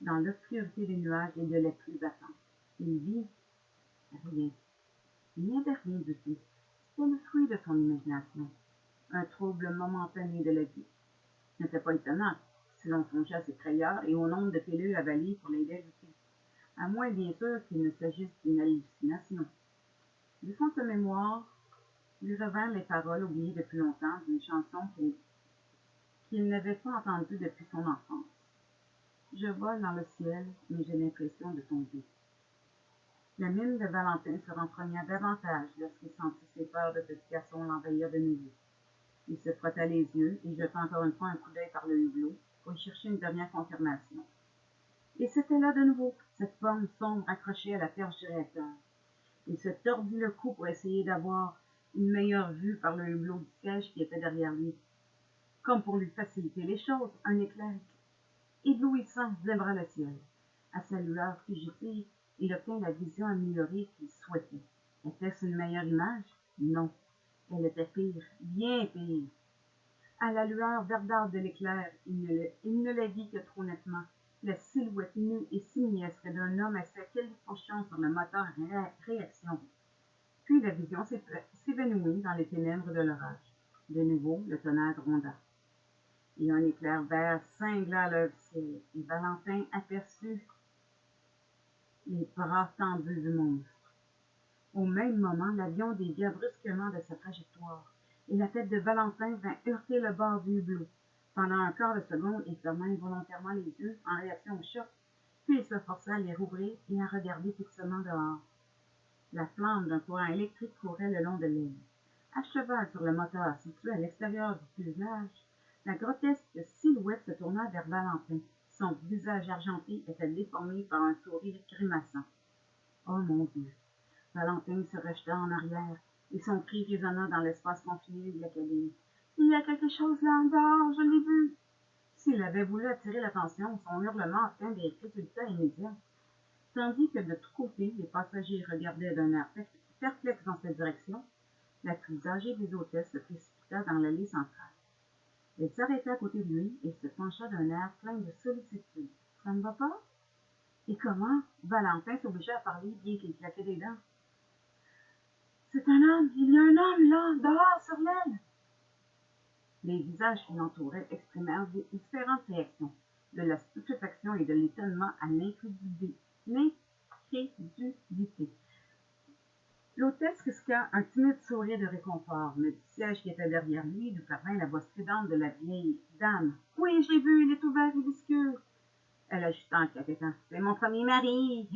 Dans l'obscurité des nuages et de la pluie battante, il vit rien. Il n'y avait rien du tout. C'était le fruit de son imagination, un trouble momentané de la vie. Ce n'était pas étonnant si l'on songeait à ses frayeurs et au nombre de pilules avalées pour l'aider à lutter, à moins bien sûr qu'il ne s'agisse d'une hallucination. Du fond de sa mémoire, lui revinrent les paroles oubliées depuis longtemps d'une chanson qu'il n'avait pas entendue depuis son enfance. Je vole dans le ciel, mais j'ai l'impression de tomber. La mine de Valentin se renfrogna davantage lorsqu'il sentit ses peurs de petit garçon l'envahir de nouveau. Il se frotta les yeux et jeta encore une fois un coup d'œil par le hublot pour y chercher une dernière confirmation. Et c'était là de nouveau, cette forme sombre accrochée à la perche du réacteur. Il se tordit le cou pour essayer d'avoir une meilleure vue par le hublot du siège qui était derrière lui. Comme pour lui faciliter les choses, un éclair éblouissant zébra le ciel. À sa lueur fugitive, il obtint la vision améliorée qu'il souhaitait. Était-ce une meilleure image? Non. Elle était pire, bien pire. À la lueur verdâtre de l'éclair, il ne la vit que trop nettement, la silhouette nue et simiesque d'un homme assis à quelques portions sur le moteur réaction. Puis la vision s'évanouit dans les ténèbres de l'orage. De nouveau, le tonnerre gronda. Et un éclair vert cingla le ciel, et Valentin aperçut les bras tendus du monstre. Au même moment, l'avion dévia brusquement de sa trajectoire, et la tête de Valentin vint heurter le bord du hublot. Pendant un quart de seconde, il ferma involontairement les yeux en réaction au choc, puis il se força à les rouvrir et à regarder fixement dehors. La flamme d'un courant électrique courait le long de l'aile. À cheval sur le moteur situé à l'extérieur du fuselage, la grotesque silhouette se tourna vers Valentin. Son visage argenté était déformé par un sourire grimaçant. « Oh mon Dieu! » Valentin se rejeta en arrière, et son cri résonna dans l'espace confiné de la cabine. « Il y a quelque chose là dehors, je l'ai vu! » S'il avait voulu attirer l'attention, son hurlement obtint des résultats immédiats. Tandis que de tous côtés, les passagers regardaient d'un air perplexe dans cette direction, la plus âgée des hôtesses se précipita dans l'allée centrale. Elle s'arrêta à côté de lui et se pencha d'un air plein de sollicitude. « Ça ne va pas? » « Et comment? » Valentin s'obligea à parler bien qu'il claquait des dents. « C'est un homme! Il y a un homme là, dehors, sur l'aile! » Les visages qui l'entouraient exprimèrent différentes réactions, de la stupéfaction et de l'étonnement à l'incrédulité. L'hôtesse risqua un timide sourire de réconfort, mais du siège qui était derrière lui lui parvint la voix stridente de la vieille dame. « Oui, je l'ai vu, il est ouvert et visqueux. » Elle ajouta en claquettant. « C'est mon premier mari! »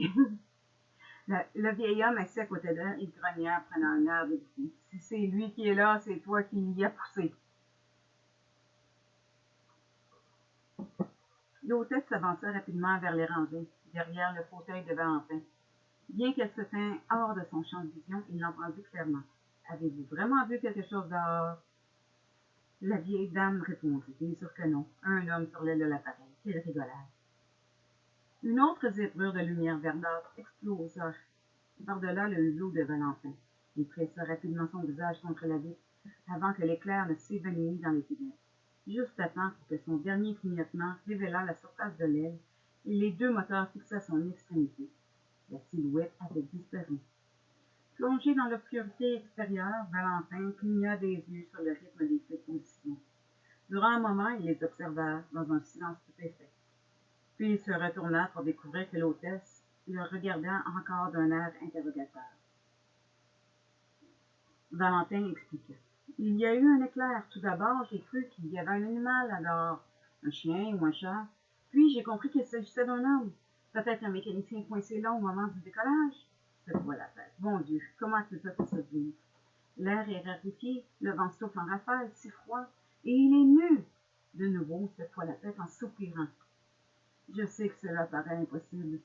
Le vieil homme assis à côté d'elle, il grogna, prenant un air de défi. « Si c'est lui qui est là, c'est toi qui l'y as poussé. » L'hôtesse s'avança rapidement vers les rangées, derrière le fauteuil de Valentin. Bien qu'elle se tînt hors de son champ de vision, il l'entendit clairement. « Avez-vous vraiment vu quelque chose dehors? » La vieille dame répondit. Bien sûr que non. Un homme sur l'aile de l'appareil. Quelle rigolade! Une autre zébrure de lumière verdâtre explosa par-delà le hublot de Valentin. Il pressa rapidement son visage contre la vitre avant que l'éclair ne s'évanouît dans les ténèbres. Juste à temps pour que son dernier clignotement révélât la surface de l'aile et les deux moteurs fixés à son extrémité. La silhouette avait disparu. Plongé dans l'obscurité extérieure, Valentin cligna des yeux sur le rythme des prépositions. Durant un moment, il les observa dans un silence stupéfait. Puis il se retourna pour découvrir que l'hôtesse le regardait encore d'un air interrogateur. Valentin expliqua. « Il y a eu un éclair. Tout d'abord, j'ai cru qu'il y avait un animal alors, un chien ou un chat. Puis j'ai compris qu'il s'agissait d'un homme. Peut-être un mécanicien coincé là au moment du décollage. » Secoua la tête. « Bon Dieu, comment tout ça peut se vivre? L'air est raréfié, le vent souffle en rafale, si froid, et il est nu. » De nouveau, secoua la tête en soupirant. « Je sais que cela paraît impossible. »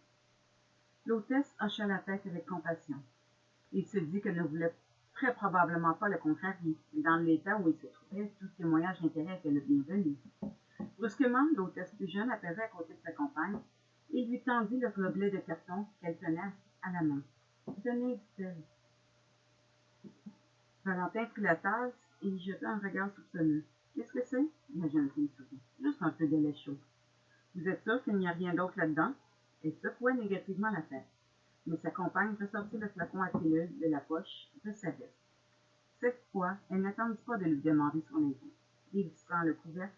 L'hôtesse hocha la tête avec compassion. Il se dit qu'elle ne voulait très probablement pas le contrarier, mais dans l'état où il se trouvait, tout témoignage d'intérêt était le bienvenu. Brusquement, l'hôtesse plus jeune apparut à côté de sa compagne et lui tendit le gobelet de carton qu'elle tenait à la main. « Tenez, dit-elle. » Valentin prit la tasse et y jeta un regard soupçonneux. « Qu'est-ce que c'est? » La jeune fille sourit. « Juste un peu de lait chaud. »« Vous êtes sûr qu'il n'y a rien d'autre là-dedans? » Elle secoua négativement la tête. Mais sa compagne ressortit le flacon à pilule de la poche de sa veste. Cette fois, elle n'attendit pas de lui demander son avis. Dévissant le couvercle,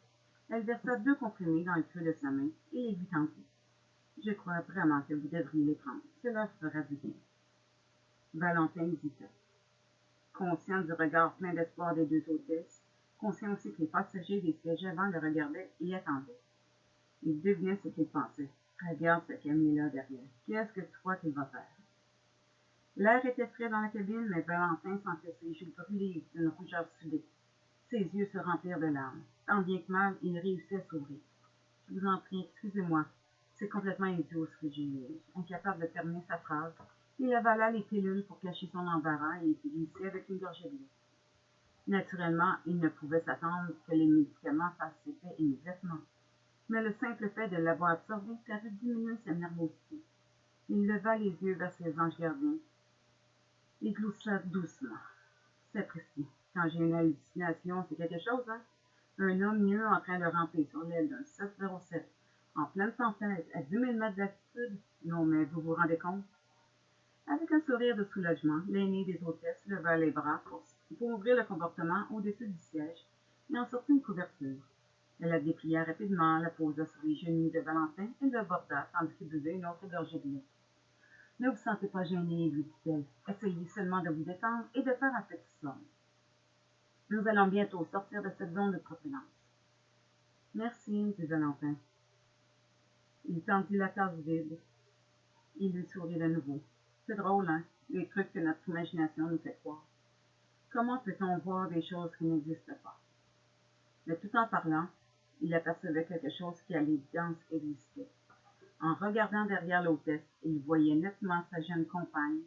elle versa 2 comprimés dans le creux de sa main et les lui tendit. « Je crois vraiment que vous devriez les prendre. Cela fera du bien. » Valentin hésita. Conscient du regard plein d'espoir des 2 hôtesses, conscient aussi que les passagers des sièges avant le regardaient et attendaient. Il devinait ce qu'ils pensaient. « Regarde ce Camille-là derrière. Qu'est-ce que tu crois qu'il va faire? » L'air était frais dans la cabine, mais Valentin sentait ses joues brûlées d'une rougeur subite. Ses yeux se remplirent de larmes. Tant bien que mal, il réussit à s'ouvrir. « Je vous en prie, excusez-moi. C'est complètement idiot ce que j'ai eu. » Incapable de terminer sa phrase, il avala les pilules pour cacher son embarras et les glissait avec une gorgée d'eau. Naturellement, il ne pouvait s'attendre que les médicaments fassent effet immédiatement. Mais le simple fait de l'avoir absorbé parut diminuer sa nervosité. Il leva les yeux vers ses anges gardiens. Il gloussa doucement. « Sapristi, quand j'ai une hallucination, c'est quelque chose, hein? Un homme nu en train de ramper sur l'aile d'un 707 en pleine tempête à 10 000 mètres d'altitude? Non, mais vous vous rendez compte? Avec un sourire de soulagement, l'aînée des hôtesses leva les bras pour ouvrir le compartiment au-dessus du siège et en sortit une couverture. Elle la déplia rapidement, la posa sur les genoux de Valentin et l'aborda tandis qu'il buvait une autre gorgée de lait. Ne vous sentez pas gêné, lui dit-elle. Essayez seulement de vous détendre et de faire un petit somme. Nous allons bientôt sortir de cette zone de propulence. Merci, dit Valentin. Il tendit la tasse vide. Il lui sourit de nouveau. C'est drôle, hein, les trucs que notre imagination nous fait croire. Comment peut-on voir des choses qui n'existent pas? Mais tout en parlant, il apercevait quelque chose qui à l'évidence existait. En regardant derrière l'hôtesse, il voyait nettement sa jeune compagne,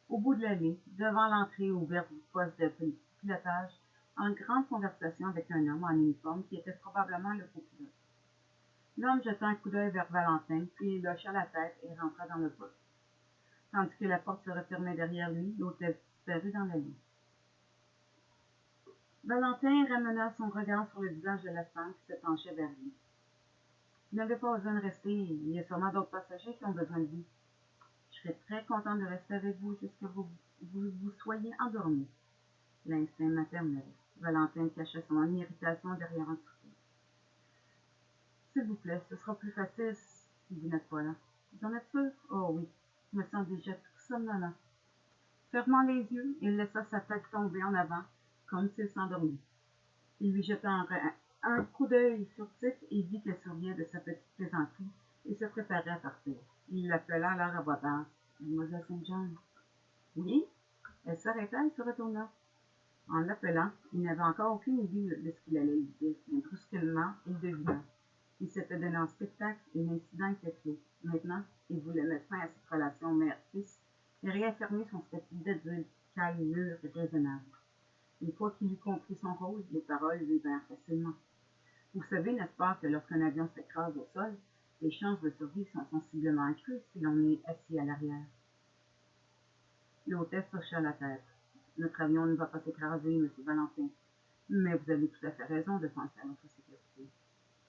au bout de l'allée, devant l'entrée ouverte du poste de pilotage, en grande conversation avec un homme en uniforme qui était probablement le copilote. L'homme jeta un coup d'œil vers Valentin, puis il hocha la tête et rentra dans le poste. Tandis que la porte se refermait derrière lui, l'hôtesse disparut dans la nuit. Valentin ramena son regard sur le visage de la femme qui se penchait vers lui. Vous n'avez pas besoin de rester, il y a sûrement d'autres passagers qui ont besoin de vous. Je serais très content de rester avec vous jusqu'à ce que vous soyez endormi. L'instinct maternel. Valentin cacha son irritation derrière un sourire. S'il vous plaît, ce sera plus facile si vous n'êtes pas là. Vous en êtes sûr? Oh oui, je me sens déjà tout somnolent. Fermant les yeux, il laissa sa tête tomber en avant, comme s'il s'endormit. Il lui jeta un coup d'œil furtif et vit qu'elle souriait de sa petite plaisanterie et se préparait à partir. Il l'appela alors à voix basse. Mademoiselle Saint-John. Oui? Elle s'arrêta et se retourna. En l'appelant, il n'avait encore aucune idée de ce qu'il allait lui dire, mais brusquement, il devina. Il s'était donné en spectacle et l'incident était clos. Maintenant, il voulait mettre fin à cette relation mère-fils et réaffirmer son statut d'adulte calme, mûr et raisonnable. Une fois qu'il eut compris son rôle, les paroles lui vinrent facilement. Vous savez, n'est-ce pas, que lorsqu'un avion s'écrase au sol, les chances de survie sont sensiblement accrues si l'on est assis à l'arrière. L'hôtesse hocha la tête. Notre avion ne va pas s'écraser, monsieur Valentin. Mais vous avez tout à fait raison de penser à votre sécurité.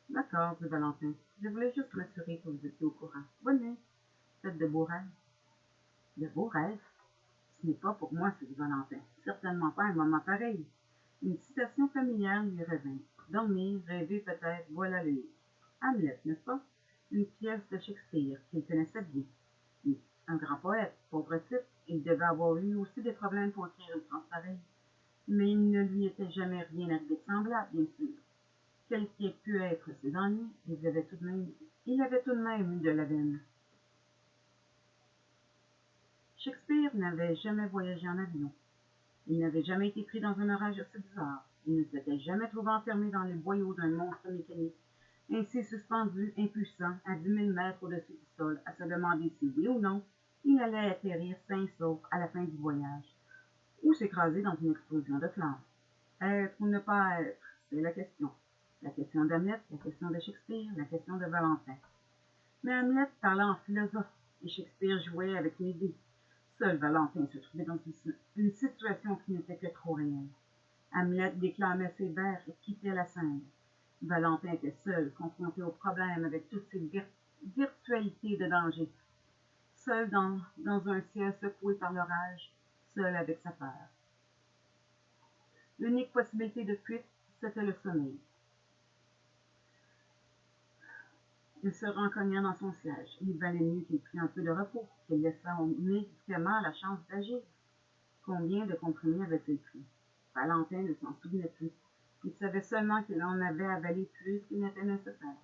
D'accord, dit Valentin. Je voulais juste m'assurer que vous étiez au courant. Bonne nuit. Faites de beaux rêves. De beaux rêves? Ce n'est pas pour moi, dit Valentin. Certainement pas un moment pareil. Une citation familière lui revint. Dormir, rêver peut-être, voilà le livre. Hamlet, n'est-ce pas? Une pièce de Shakespeare qu'il connaissait bien. Oui, un grand poète, pauvre type, il devait avoir eu aussi des problèmes pour écrire une phrase pareille. Mais il ne lui était jamais rien arrivé de semblable, bien sûr. Quels qu'aient pu être ses ennuis, il avait tout de même eu de la veine. Shakespeare n'avait jamais voyagé en avion. Il n'avait jamais été pris dans un orage aussi bizarre. Il ne s'était jamais trouvé enfermé dans les boyaux d'un monstre mécanique, ainsi suspendu, impuissant, à 10 000 mètres au-dessus du sol, à se demander si oui ou non il allait atterrir sain et sauf à la fin du voyage, ou s'écraser dans une explosion de flammes. Être ou ne pas être, c'est la question. La question d'Hamlet, la question de Shakespeare, la question de Valentin. Mais Hamlet parlait en philosophe, et Shakespeare jouait avec une idée. Seul Valentin se trouvait dans une situation qui n'était que trop réelle. Hamlet déclamait ses vers et quittait la scène. Valentin était seul, confronté au problème avec toutes ses virtualités de danger. Seul dans un ciel secoué par l'orage, seul avec sa peur. L'unique possibilité de fuite, c'était le sommeil. Il se rencogna dans son siège. Il valait mieux qu'il prît un peu de repos, qu'il laissât au médicament la chance d'agir. Combien de comprimés avait-il pris? Valentin ne s'en souvenait plus. Il savait seulement qu'il en avait avalé plus qu'il n'était nécessaire.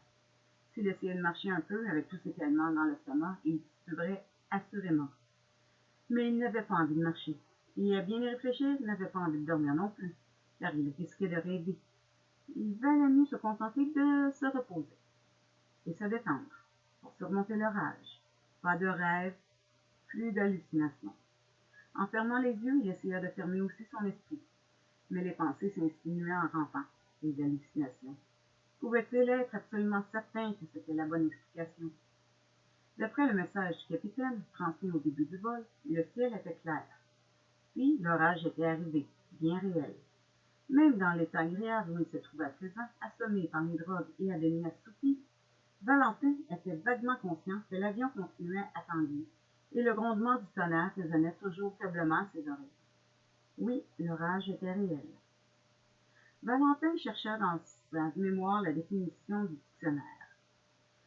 S'il essayait de marcher un peu, avec tous ses calmants dans l'estomac, il tituberait assurément. Mais il n'avait pas envie de marcher. Et à bien y réfléchir, il n'avait pas envie de dormir non plus, car il risquait de rêver. Il valait mieux se contenter de se reposer et se détendre, pour surmonter l'orage. Pas de rêve, plus d'hallucinations. En fermant les yeux, il essaya de fermer aussi son esprit, mais les pensées s'insinuaient en rampant, les hallucinations. Pouvait-il être absolument certain que c'était la bonne explication? D'après le message du capitaine, transmis au début du vol, le ciel était clair. Puis l'orage était arrivé, bien réel. Même dans l'état agréable où il se trouvait à présent, assommé par les drogues et à demi assoupi, Valentin était vaguement conscient que l'avion continuait à tanguer, et le grondement du tonnerre résonnait toujours faiblement à ses oreilles. Oui, l'orage était réel. Valentin chercha dans sa mémoire la définition du dictionnaire.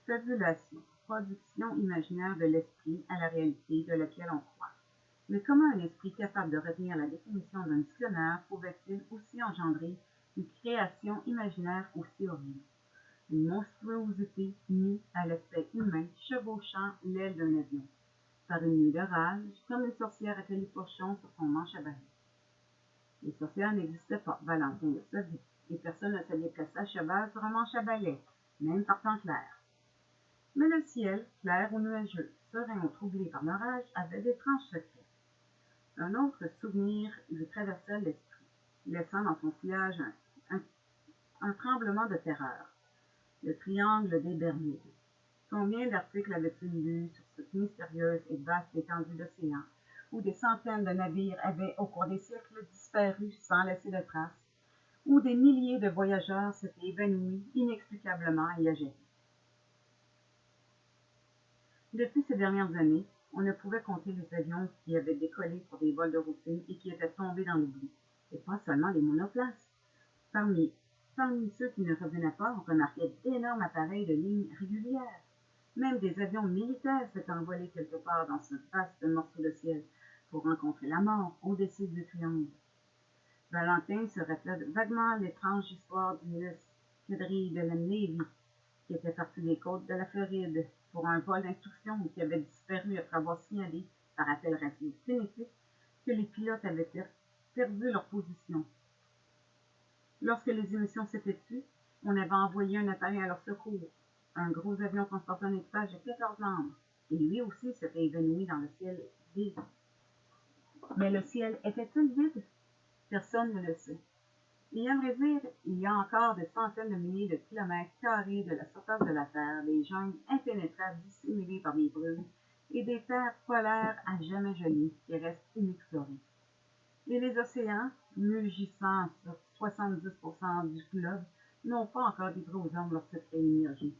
Fabulation, production imaginaire de l'esprit à la réalité de laquelle on croit. Mais comment un esprit capable de retenir la définition d'un dictionnaire pouvait-il aussi engendrer une création imaginaire aussi horrible? Une monstruosité nue à l'aspect humain chevauchant l'aile d'un avion, par une nuit d'orage, comme une sorcière à califourchon sur son manche à balai. Les sorcières n'existaient pas, Valentin le savait, et personne ne se déplaçait à cheval sur un manche à balai, même par temps clair. Mais le ciel, clair ou nuageux, serein ou troublé par l'orage, avait d'étranges secrets. Un autre souvenir lui traversa l'esprit, laissant dans son sillage un tremblement de terreur. Le triangle des Bermudes. Combien d'articles avait-il lu sur cette mystérieuse et vaste étendue d'océan, où des centaines de navires avaient, au cours des siècles, disparu sans laisser de traces, où des milliers de voyageurs s'étaient évanouis inexplicablement et agités. Depuis ces dernières années, on ne pouvait compter les avions qui avaient décollé pour des vols de routine et qui étaient tombés dans l'oubli, et pas seulement les monoplaces. Parmi ceux qui ne revenaient pas, on remarquait d'énormes appareils de ligne régulières. Même des avions militaires s'étaient envolés quelque part dans ce vaste morceau de ciel pour rencontrer la mort au-dessus du triangle. Valentin se rappelait vaguement l'étrange histoire d'une escadrille de la Navy qui était partie des côtes de la Floride pour un vol d'instruction et qui avait disparu après avoir signalé par appel radio phonétique que les pilotes avaient perdu leur position. Lorsque les émissions s'étaient tues, on avait envoyé un appareil à leur secours, un gros avion transportant un équipage de 14 membres, et lui aussi s'était évanoui dans le ciel vide. Mais le ciel était-il vide? Personne ne le sait. Et à vrai dire, il y a encore des centaines de milliers de kilomètres carrés de la surface de la Terre, des jungles impénétrables dissimulés par les brumes, et des terres polaires à jamais gelées qui restent inexplorées. Et les océans, mugissant sur 70% du globe, n'ont pas encore livré aux hommes leur secret émergé.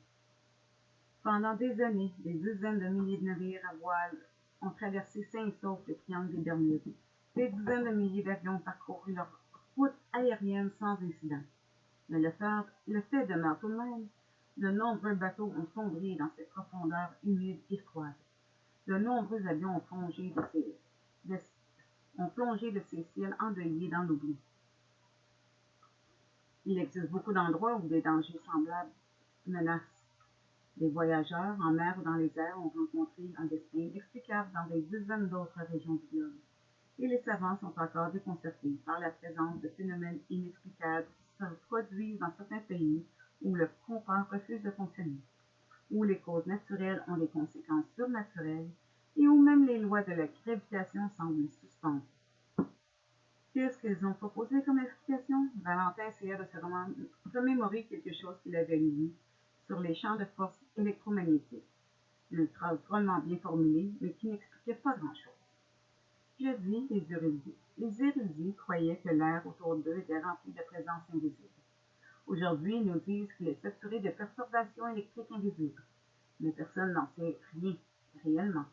Pendant des années, des dizaines de milliers de navires à voile ont traversé sains et saufs le triangle des Bermudes. Des dizaines de milliers d'avions ont parcouru leur route aérienne sans incident. Mais le fait demeure tout de même. De nombreux bateaux ont sombré dans ces profondeurs humides et froides. De nombreux avions ont plongé de ces ciels endeuillés dans l'oubli. Il existe beaucoup d'endroits où des dangers semblables menacent. Des voyageurs, en mer ou dans les airs, ont rencontré un destin inexplicable dans des dizaines d'autres régions du globe. Et les savants sont encore déconcertés par la présence de phénomènes inexplicables qui se produisent dans certains pays où le compas refuse de fonctionner, où les causes naturelles ont des conséquences surnaturelles et où même les lois de la gravitation semblent suspendues. Qu'est-ce qu'ils ont proposé comme explication? Valentin essaya de se remémorer quelque chose qu'il avait lu sur les champs de force électromagnétiques. Une phrase drôlement bien formulée, mais qui n'expliquait pas grand-chose. Je dis les érudits. Les érudits croyaient que l'air autour d'eux était rempli de présences invisibles. Aujourd'hui, ils nous disent qu'il est saturé de perturbations électriques invisibles. Mais personne n'en sait rien, réellement.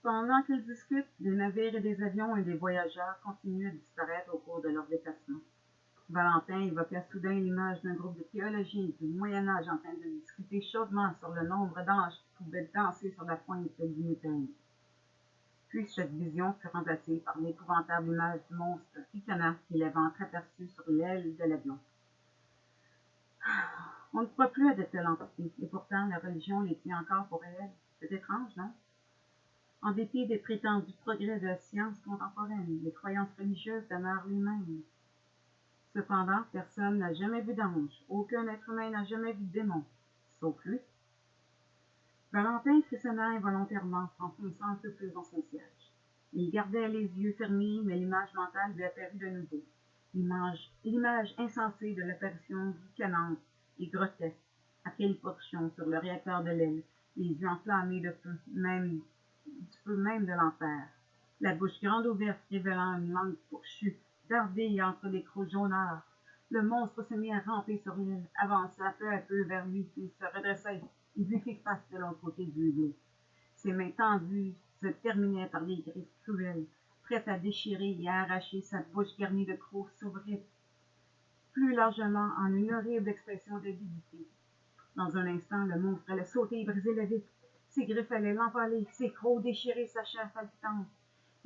Pendant qu'ils discutent, des navires et des avions et des voyageurs continuent à disparaître au cours de leur déplacement. Valentin évoqua soudain l'image d'un groupe de théologiens du Moyen-Âge en train de discuter chaudement sur le nombre d'anges qui pouvaient danser sur la pointe d'une épingle. Puis cette vision fut remplacée par l'épouvantable image du monstre ricanant qu'il avait entreaperçu sur l'aile de l'avion. On ne croit plus à de telles entités, et pourtant la religion les tient encore pour réelles. C'est étrange, non? En dépit des prétendus progrès de la science contemporaine, les croyances religieuses demeurent les mêmes. Cependant, personne n'a jamais vu d'ange, aucun être humain n'a jamais vu de démon, sauf lui. Valentin frissonna involontairement, s'enfonçant un peu plus dans son siège. Il gardait les yeux fermés, mais l'image mentale lui apparut de nouveau. L'image insensée de l'apparition ricanante et grotesque, à califourchon sur le réacteur de l'aile, les yeux enflammés de feu, du feu même de l'enfer. la bouche grande ouverte, révélant une langue fourchue, dardée entre les crocs jaunards. Le monstre se mit à ramper sur l'île, avança peu à peu vers lui, puis se redressa et vit qu'il passe de l'autre côté du hublot. Ses mains tendues se terminaient par des griffes cruelles, prêtes à déchirer et à arracher. Sa bouche garnie de crocs s'ouvrait plus largement en une horrible expression d'avidité. Dans un instant, le monstre allait sauter et briser le vitre. Ses griffes allaient l'empaler, ses crocs déchirer sa chair palpitante.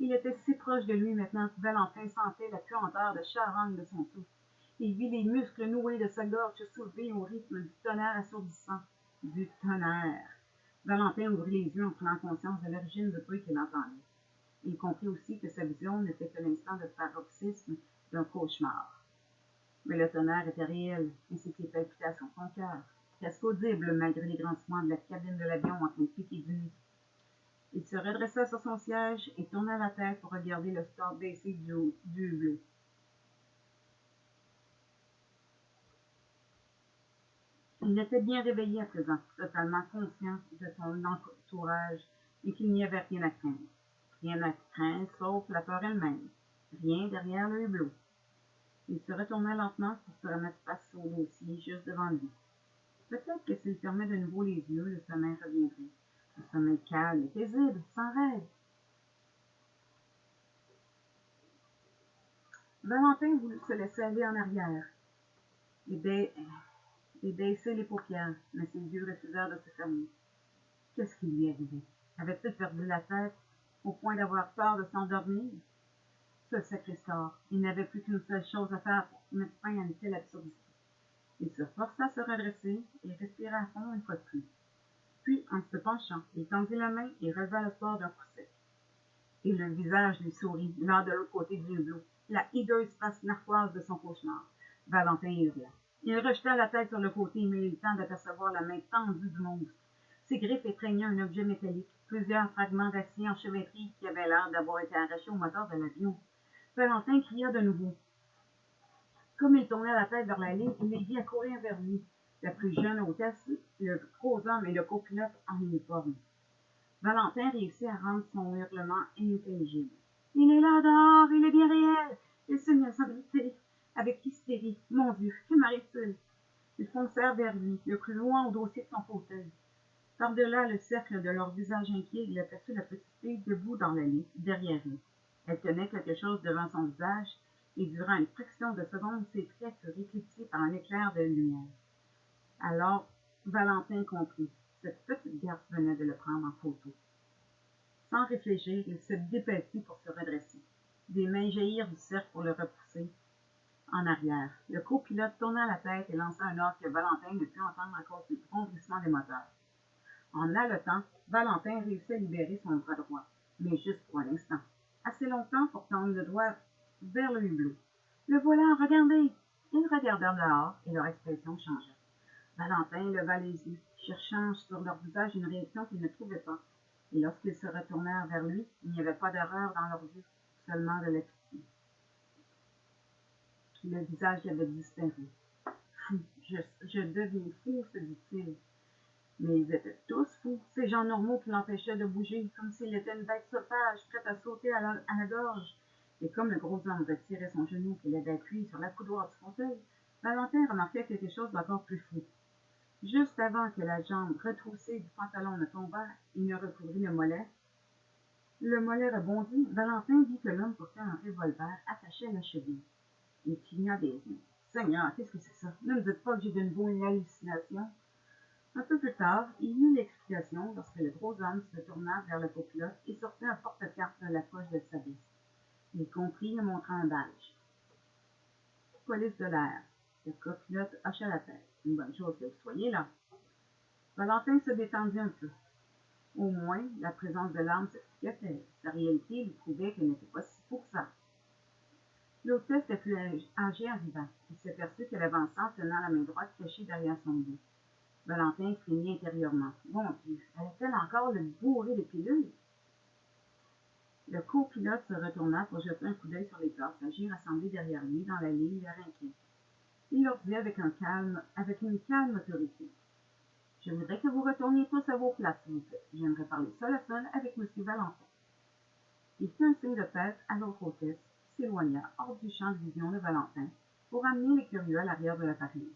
Il était si proche de lui maintenant que Valentin sentait la puanteur de charogne de son souffle. Il vit les muscles noués de sa gorge se soulever au rythme du tonnerre assourdissant. Du tonnerre. Valentin ouvrit les yeux en prenant conscience de l'origine du bruit qu'il entendait. Il comprit aussi que sa vision n'était que l'instant de paroxysme d'un cauchemar. Mais le tonnerre était réel, ainsi que les palpitations de son cœur, presque audibles malgré les grandissements de la cabine de l'avion en train de piquer du nez. Il se redressa sur son siège et tourna la tête pour regarder le stade baissé du hublot. Il était bien réveillé à présent, totalement conscient de son entourage et qu'il n'y avait rien à craindre. Rien à craindre sauf la peur elle-même. Rien derrière le hublot. Il se retourna lentement pour se remettre face au dossier juste devant lui. Peut-être que s'il fermait de nouveau les yeux, le sommeil reviendrait. Un sommeil calme et paisible, sans rêve. Valentin voulut se laisser aller en arrière et baisser les paupières, mais ses yeux refusèrent de se fermer. Qu'est-ce qui lui arrivait? Avait-il perdu la tête au point d'avoir peur de s'endormir? Ce sacré sort, il n'avait plus qu'une seule chose à faire pour mettre fin à une telle absurdité. Il se força à se redresser et respira à fond une fois de plus. Puis, en se penchant, il tendit la main et releva le sort d'un coup sec. Et le visage lui sourit, là de l'autre côté du hublot, la hideuse face narquoise de son cauchemar. Valentin hurla. Il rejeta la tête sur le côté, mais il eut le temps d'apercevoir la main tendue du monstre. Ses griffes étreignaient un objet métallique, plusieurs fragments d'acier enchevêtrés qui avaient l'air d'avoir été arrachés au moteur de l'avion. Valentin cria de nouveau. Comme il tournait la tête vers la ligne, il les vit accourir vers lui. La plus jeune hôtesse, le gros homme et le copilote en uniforme. Valentin réussit à rendre son hurlement inintelligible. « Il est là dehors, il est bien réel !» Il se mit à s'abriter avec hystérie. « Mon Dieu, que m'arrive-t-il » Ils foncèrent vers lui, le clouant au dossier de son fauteuil. Par-delà le cercle de leur visage inquiet, il aperçut la petite fille debout dans l'allée, derrière lui. Elle tenait quelque chose devant son visage, et durant une fraction de seconde, ses traits furent éclipsés par un éclair de lumière. Alors, Valentin comprit. Cette petite garce venait de le prendre en photo. Sans réfléchir, il se dépêtit pour se redresser. Des mains jaillirent du cercle pour le repousser en arrière. Le copilote tourna la tête et lança un ordre que Valentin ne put entendre à cause du bondissement des moteurs. En haletant, Valentin réussit à libérer son bras droit, mais juste pour un instant. Assez longtemps pour tendre le doigt vers le hublot. « Le voilà, regardez !» Ils regardèrent dehors et leur expression changea. Valentin leva les yeux, cherchant sur leur visage une réaction qu'ils ne trouvaient pas. Et lorsqu'ils se retournèrent vers lui, il n'y avait pas d'horreur dans leurs yeux, seulement de la pitié. Le visage avait disparu. Fou, je deviens fou, se dit-il. Mais ils étaient tous fous, ces gens normaux qui l'empêchaient de bouger, comme s'il était une bête sauvage, prête à sauter à la gorge. Et comme le gros homme retirait son genou qu'il avait appuyé sur la coudoir du fauteuil, Valentin remarquait quelque chose d'encore plus fou. Juste avant que la jambe retroussée du pantalon ne tombât et ne recouvrit le mollet rebondit, Valentin vit que l'homme portait un revolver attaché à la cheville. Il cligna des yeux. « Seigneur, qu'est-ce que c'est ça? Ne me dites pas que j'ai de nouveau une hallucination. » Un peu plus tard, il eut l'explication lorsque le gros homme se tourna vers le copilote et sortit un porte-carte de la poche de sa veste. Il comprit en montrant un badge. « Police de l'air. » Le copilote hocha la tête. « Une bonne chose que vous soyez là. » Valentin se détendit un peu. Au moins, la présence de l'arme s'expliquait. Sa réalité lui prouvait qu'elle n'était pas si fou que ça. L'hôtesse la plus âgée arriva. Il s'aperçut qu'elle avançait en tenant la main droite cachée derrière son dos. Valentin frémit intérieurement. Mon Dieu, allait-elle encore le bourrer de pilules? Le copilote se retourna pour jeter un coup d'œil sur les passagers rassemblés derrière lui dans l'allée, l'air inquiet. Il leur dit avec une calme autorité. « Je voudrais que vous retourniez tous à vos places, s'il vous plaît. J'aimerais parler seul à seul avec M. Valentin. » Il fit un signe de tête à l'autre hôtesse, qui s'éloigna hors du champ de vision de Valentin pour amener les curieux à l'arrière de l'appareil.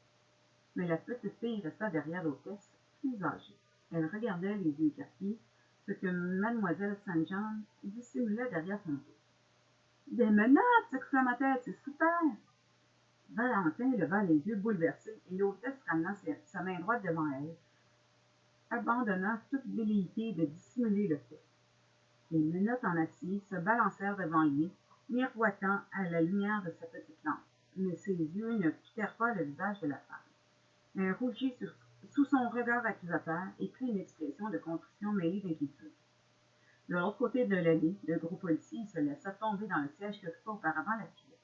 Mais la petite fille resta derrière l'hôtesse, plus âgée. Elle regardait les yeux écarquillés, ce que Mademoiselle St. John dissimulait derrière son dos. « Des menottes! » s'exclama-t-elle, « c'est super! » Valentin leva les yeux bouleversés et l'hôtesse ramena sa main droite devant elle, abandonnant toute velléité de dissimuler le fait. Les menottes en acier se balancèrent devant lui, miroitant à la lumière de sa petite lampe, mais ses yeux ne quittèrent pas le visage de la femme. Elle rougit sous son regard accusateur et prit une expression de contrition mêlée d'inquiétude. De l'autre côté de l'allée, le gros policier se laissa tomber dans le siège qu'occupait auparavant la fillette.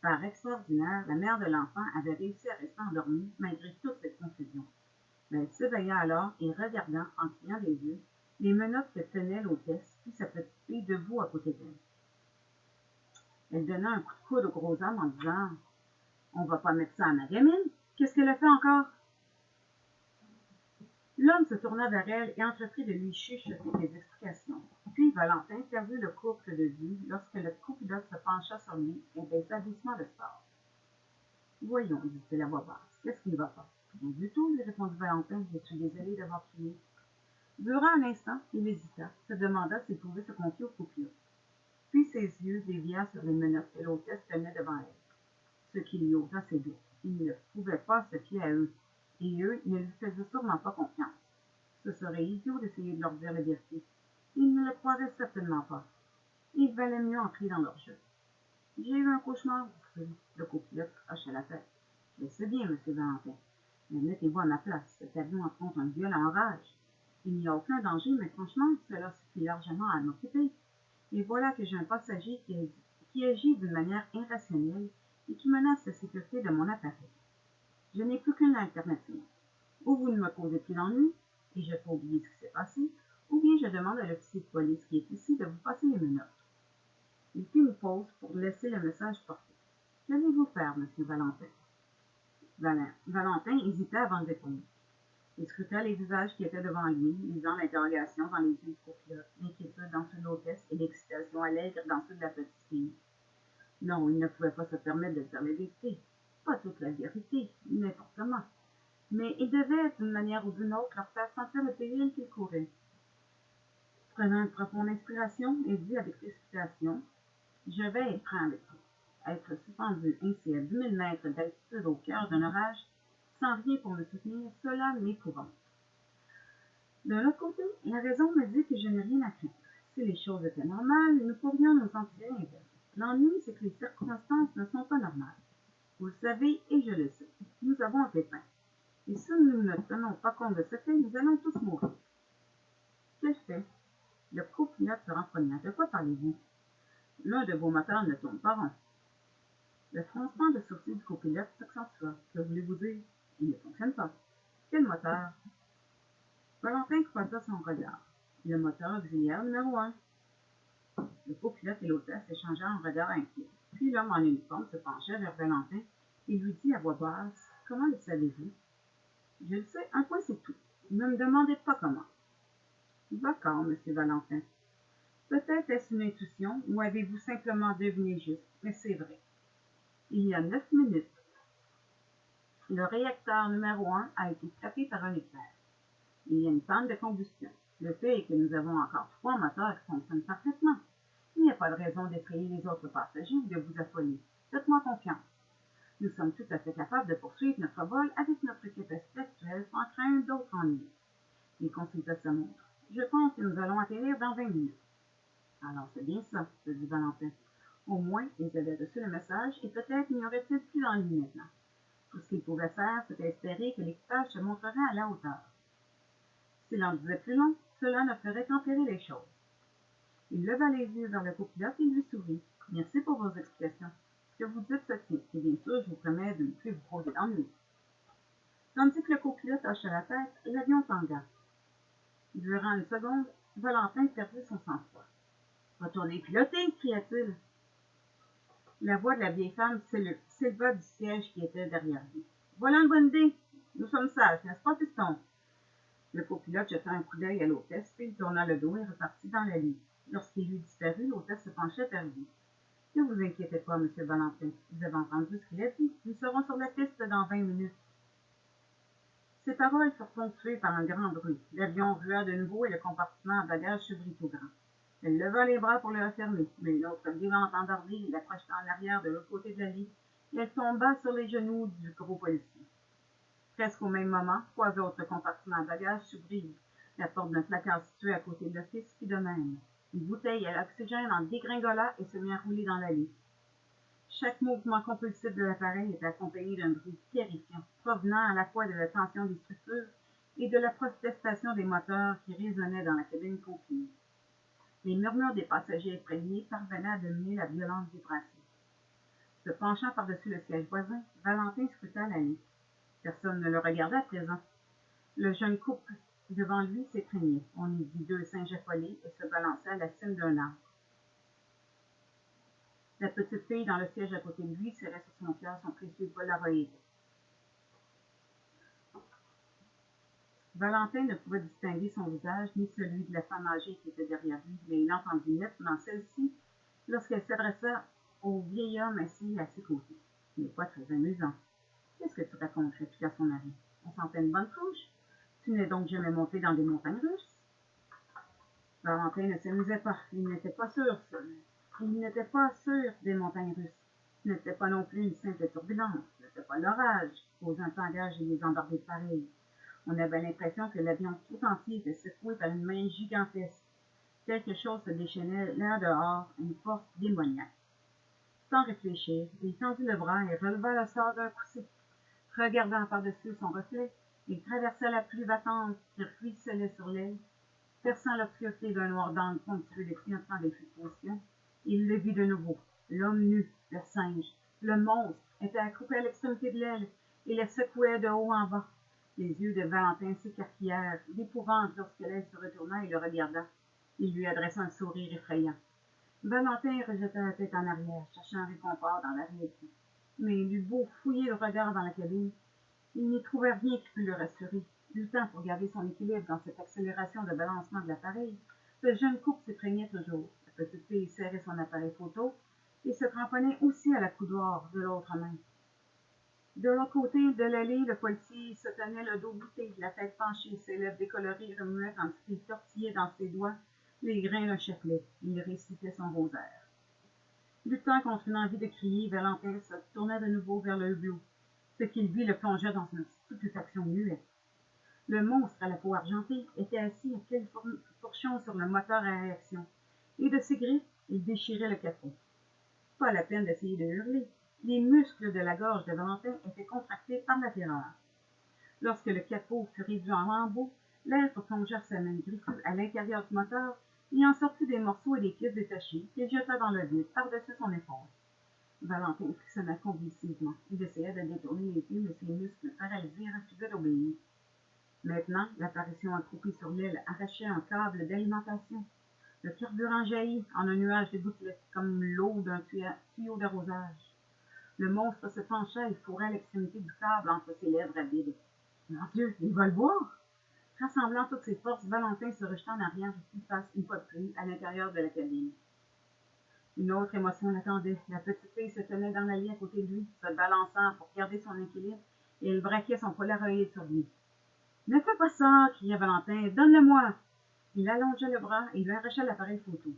Par extraordinaire, la mère de l'enfant avait réussi à rester endormie malgré toute cette confusion. Mais elle s'éveilla alors et regardant, en clignant des yeux, les menottes que tenait l'hôtesse puis sa petite fille debout à côté d'elle. Elle donna un coup de coude au gros homme en disant « On va pas mettre ça à ma gamine? Qu'est-ce qu'elle a fait encore? » L'homme se tourna vers elle et entreprit de lui chuchoter des explications. Puis Valentin perdit le couple de vue lorsque le copilote se pencha sur lui et baissa doucement le sport. « Voyons, dit-il à voix basse, qu'est-ce qui ne va pas? »« Rien du tout, lui répondit Valentin, je suis désolé d'avoir crié. » Durant un instant, il hésita, se demanda s'il pouvait se confier au copilote. Puis ses yeux dévièrent sur les menottes que l'hôtesse tenait devant elle, ce qui lui ôta ses doutes. Il ne pouvait pas se fier à eux, et eux ne lui faisaient sûrement pas confiance. Ce serait idiot d'essayer de leur dire la vérité. Ils ne le croiraient certainement pas. Il valait mieux entrer dans leur jeu. « J'ai eu un cauchemar, dit-il. » Le copilote hocha la tête. « Je sais bien, monsieur Valentin. Mais mettez-vous à ma place. Cet avion affronte un violent orage. Il n'y a aucun danger, mais franchement, cela suffit largement à m'occuper. Et voilà que j'ai un passager qui agit d'une manière irrationnelle et qui menace la sécurité de mon appareil. Je n'ai plus qu'une alternative. Ou vous ne me causez plus d'ennui, et je fais oublier ce qui s'est passé, ou bien je demande à l'officier de police qui est ici de vous passer les menottes. » Il fit une pause pour laisser le message porter. « Qu'allez-vous faire, monsieur Valentin? » Valentin hésita avant de répondre. Il scruta les visages qui étaient devant lui, lisant l'interrogation dans les yeux du copilote, l'inquiétude dans ceux de l'hôtesse et l'excitation allègre dans ceux de la petite fille. Non, il ne pouvait pas se permettre de dire la vérité. Pas toute la vérité, n'importe comment. Mais il devait, d'une manière ou d'une autre, leur faire sentir le péril qu'ils couraient. Prenant une profonde inspiration, il dit avec précipitation « Je vais être franc avec vous. Être suspendu ainsi à 10 000 mètres d'altitude au cœur d'un orage, sans rien pour me soutenir, cela m'épouvante. De l'autre côté, la raison me dit que je n'ai rien à craindre. Si les choses étaient normales, nous pourrions nous en tirer un verre. L'ennui, c'est que les circonstances ne sont pas normales. Vous le savez et je le sais. Nous avons un pépin. Et si nous ne tenons pas compte de ce fait, nous allons tous mourir. » Quel fait? Le copilote se renfrogna. De quoi parlez-vous? L'un de vos moteurs ne tourne pas rond. Le froncement de sourcils du copilote s'accentua. Que voulez-vous dire? Il ne fonctionne pas. Quel moteur? Valentin croisa son regard. Le moteur auxiliaire numéro 1. Le copilote et l'hôtesse échangèrent un regard inquiet. Puis l'homme en uniforme se pencha vers Valentin et lui dit à voix basse « Comment le savez-vous? » « Je le sais, un point c'est tout. Ne me demandez pas comment. » D'accord, monsieur Valentin. Peut-être est-ce une intuition ou avez-vous simplement deviné juste, mais c'est vrai. Il y a 9 minutes, le réacteur numéro 1 a été frappé par un éclair. Il y a une panne de combustion. Le fait est que nous avons encore 3 moteurs qui fonctionnent parfaitement. Il n'y a pas de raison d'effrayer les autres passagers ou de vous affoler. Faites-moi confiance. Nous sommes tout à fait capables de poursuivre notre vol avec notre capacité actuelle sans craindre d'autres ennuis. Il consulta sa montre. Je pense que nous allons atterrir dans 20 minutes. Alors c'est bien ça, se dit Valentin. Au moins, ils avaient reçu le message et peut-être n'y aurait-il plus d'ennui maintenant. Tout ce qu'ils pouvaient faire, c'était espérer que l'équipage se montrerait à la hauteur. S'il en disait plus long, cela ne ferait qu'empirer les choses. Il leva les yeux vers le copilote et lui sourit. « Merci pour vos explications. Ce que vous dites se tient, et bien sûr, je vous promets de ne plus vous causer d'ennui. » Tandis que le copilote hocha la tête, l'avion tangua. Durant une seconde, Valentin perdit son sang-froid. « Retournez piloter !» cria-t-il. La voix de la vieille femme s'éleva du siège qui était derrière lui. « Voilà une bonne idée. Nous sommes sages, n'est-ce pas, piston? » Le copilote jeta un coup d'œil à l'hôtesse, puis il tourna le dos et repartit dans la nuit. Lorsqu'il eut disparu, l'hôtesse se penchait vers lui. « Ne vous inquiétez pas, monsieur Valentin. Vous avez entendu ce qu'il a dit. Nous serons sur la piste dans 20 minutes. » Ces paroles furent ponctuées par un grand bruit. L'avion rua de nouveau et le compartiment à bagages s'ouvrit tout grand. Elle leva les bras pour le refermer, mais l'autre violente embardée la projeta en arrière de l'autre côté de la lit, et elle tomba sur les genoux du gros policier. Presque au même moment, 3 autres compartiments à bagages s'ouvrirent. La porte d'un placard situé à côté de l'office fit de même. Une bouteille à l'oxygène en dégringola et se mit à rouler dans la lit. Chaque mouvement compulsif de l'appareil était accompagné d'un bruit terrifiant, provenant à la fois de la tension des structures et de la protestation des moteurs qui résonnaient dans la cabine confinée. Les murmures des passagers imprégnés parvenaient à dominer la violente vibration. Se penchant par-dessus le siège voisin, Valentin scruta la nuit. Personne ne le regardait à présent. Le jeune couple devant lui s'étreignait. On y vit 2 singes affolés et se balançaient à la cime d'un arbre. La petite fille dans le siège à côté de lui serrait sur son cœur son précieux Polaroid. Valentin ne pouvait distinguer son visage ni celui de la femme âgée qui était derrière lui, mais il entendit nettement celle-ci lorsqu'elle s'adressa au vieil homme assis à ses côtés. « Ce n'est pas très amusant. Qu'est-ce que tu racontes ?» répliqua son mari. « On s'en fait une bonne trouche. Tu n'es donc jamais monté dans des montagnes russes? » Valentin ne s'amusait pas. Il n'était pas sûr des montagnes russes. Ce n'était pas non plus une simple turbulence. Ce n'était pas l'orage, causant un tangage et les embardées pareilles. On avait l'impression que l'avion tout entier était secoué par une main gigantesque. Quelque chose se déchaînait là dehors, une force démoniaque. Sans réfléchir, il tendit le bras et releva le sort d'un coup sec. Regardant par-dessus son reflet, il traversa la pluie battante qui ruisselait sur l'aile, perçant l'obscurité d'un noir d'angle ponctué de clignotements des positions. Il le vit de nouveau. L'homme nu, le singe, le monstre, était accroupi à l'extrémité de l'aile et le secouait de haut en bas. Les yeux de Valentin s'écarquillèrent d'épouvante lorsque l'aile se retourna et le regarda. Il lui adressa un sourire effrayant. Valentin rejeta la tête en arrière, cherchant un réconfort dans la réalité. Mais il eut beau fouiller le regard dans la cabine, il n'y trouvait rien qui pût le rassurer. Luttant pour garder son équilibre dans cette accélération de balancement de l'appareil, le jeune couple s'étreignait toujours. La petite fille serrait son appareil photo et se cramponnait aussi à la coudoir de l'autre main. De l'autre côté de l'allée, le policier se tenait le dos voûté, la tête penchée, ses lèvres décolorées remuaient tandis qu'il tortillait dans ses doigts les grains d'un chapelet. Il récitait son rosaire. Luttant contre une envie de crier, Valentin se tourna de nouveau vers le hublot. Ce qu'il vit le plongea dans une stupéfaction muette. Le monstre à la peau argentée était assis à quelques fourchons sur le moteur à réaction, et de ses griffes, il déchirait le capot. Pas la peine d'essayer de hurler. Les muscles de la gorge de Valentin étaient contractés par la terreur. Lorsque le capot fut réduit en lambeaux, l'être plongea sa main griffue à l'intérieur du moteur et en sortit des morceaux et des pièces détachées qu'il jeta dans le vide par-dessus son épaule. Valentin frissonna convulsivement. Il essaya de détourner les yeux, mais ses muscles paralysés refusaient d'obéir. Maintenant, l'apparition accroupie sur l'aile arrachait un câble d'alimentation. Le carburant jaillit en un nuage de gouttelettes, comme l'eau d'un tuyau d'arrosage. Le monstre se pencha et fourra l'extrémité du câble entre ses lèvres avides. Mon Dieu, il va le boire! Rassemblant toutes ses forces, Valentin se rejeta en arrière et fit face une fois de plus à l'intérieur de la cabine. Une autre émotion l'attendait. La petite fille se tenait dans la lit à côté de lui, se balançant pour garder son équilibre, et elle braquait son Polaroid sur lui. « Ne fais pas ça! » cria Valentin. « Donne-le-moi! » Il allongea le bras et lui arracha l'appareil photo.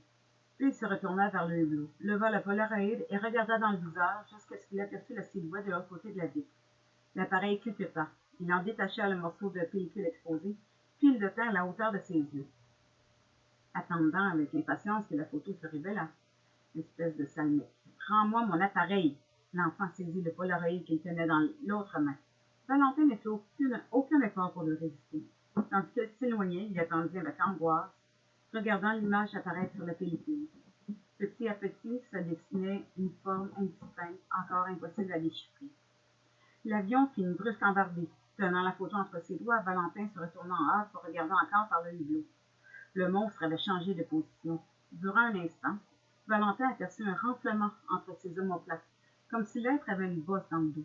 Puis il se retourna vers le hublot, leva le Polaroid et regarda dans le visage jusqu'à ce qu'il aperçût la silhouette de l'autre côté de la vitre. L'appareil cliqueta. Il en détacha le morceau de pellicule exposé, puis il le tint à la hauteur de ses yeux, attendant avec impatience que la photo se révélât. Espèce de salmec. « Rends-moi mon appareil !» L'enfant saisit le Polaroid qu'il tenait dans l'autre main. Valentin ne fit aucun effort pour lui résister. Tandis qu'il s'éloignait, il attendit avec angoisse, regardant l'image apparaître sur la pellicule. Petit à petit se dessinait une forme indistincte, encore impossible à déchiffrer. L'avion fit une brusque embardée. Tenant la photo entre ses doigts, Valentin se retourna en hâte pour regarder encore par le hublot. Le monstre avait changé de position. Durant un instant, Valentin aperçut un renflement entre ses omoplates, comme si l'être avait une bosse dans le dos.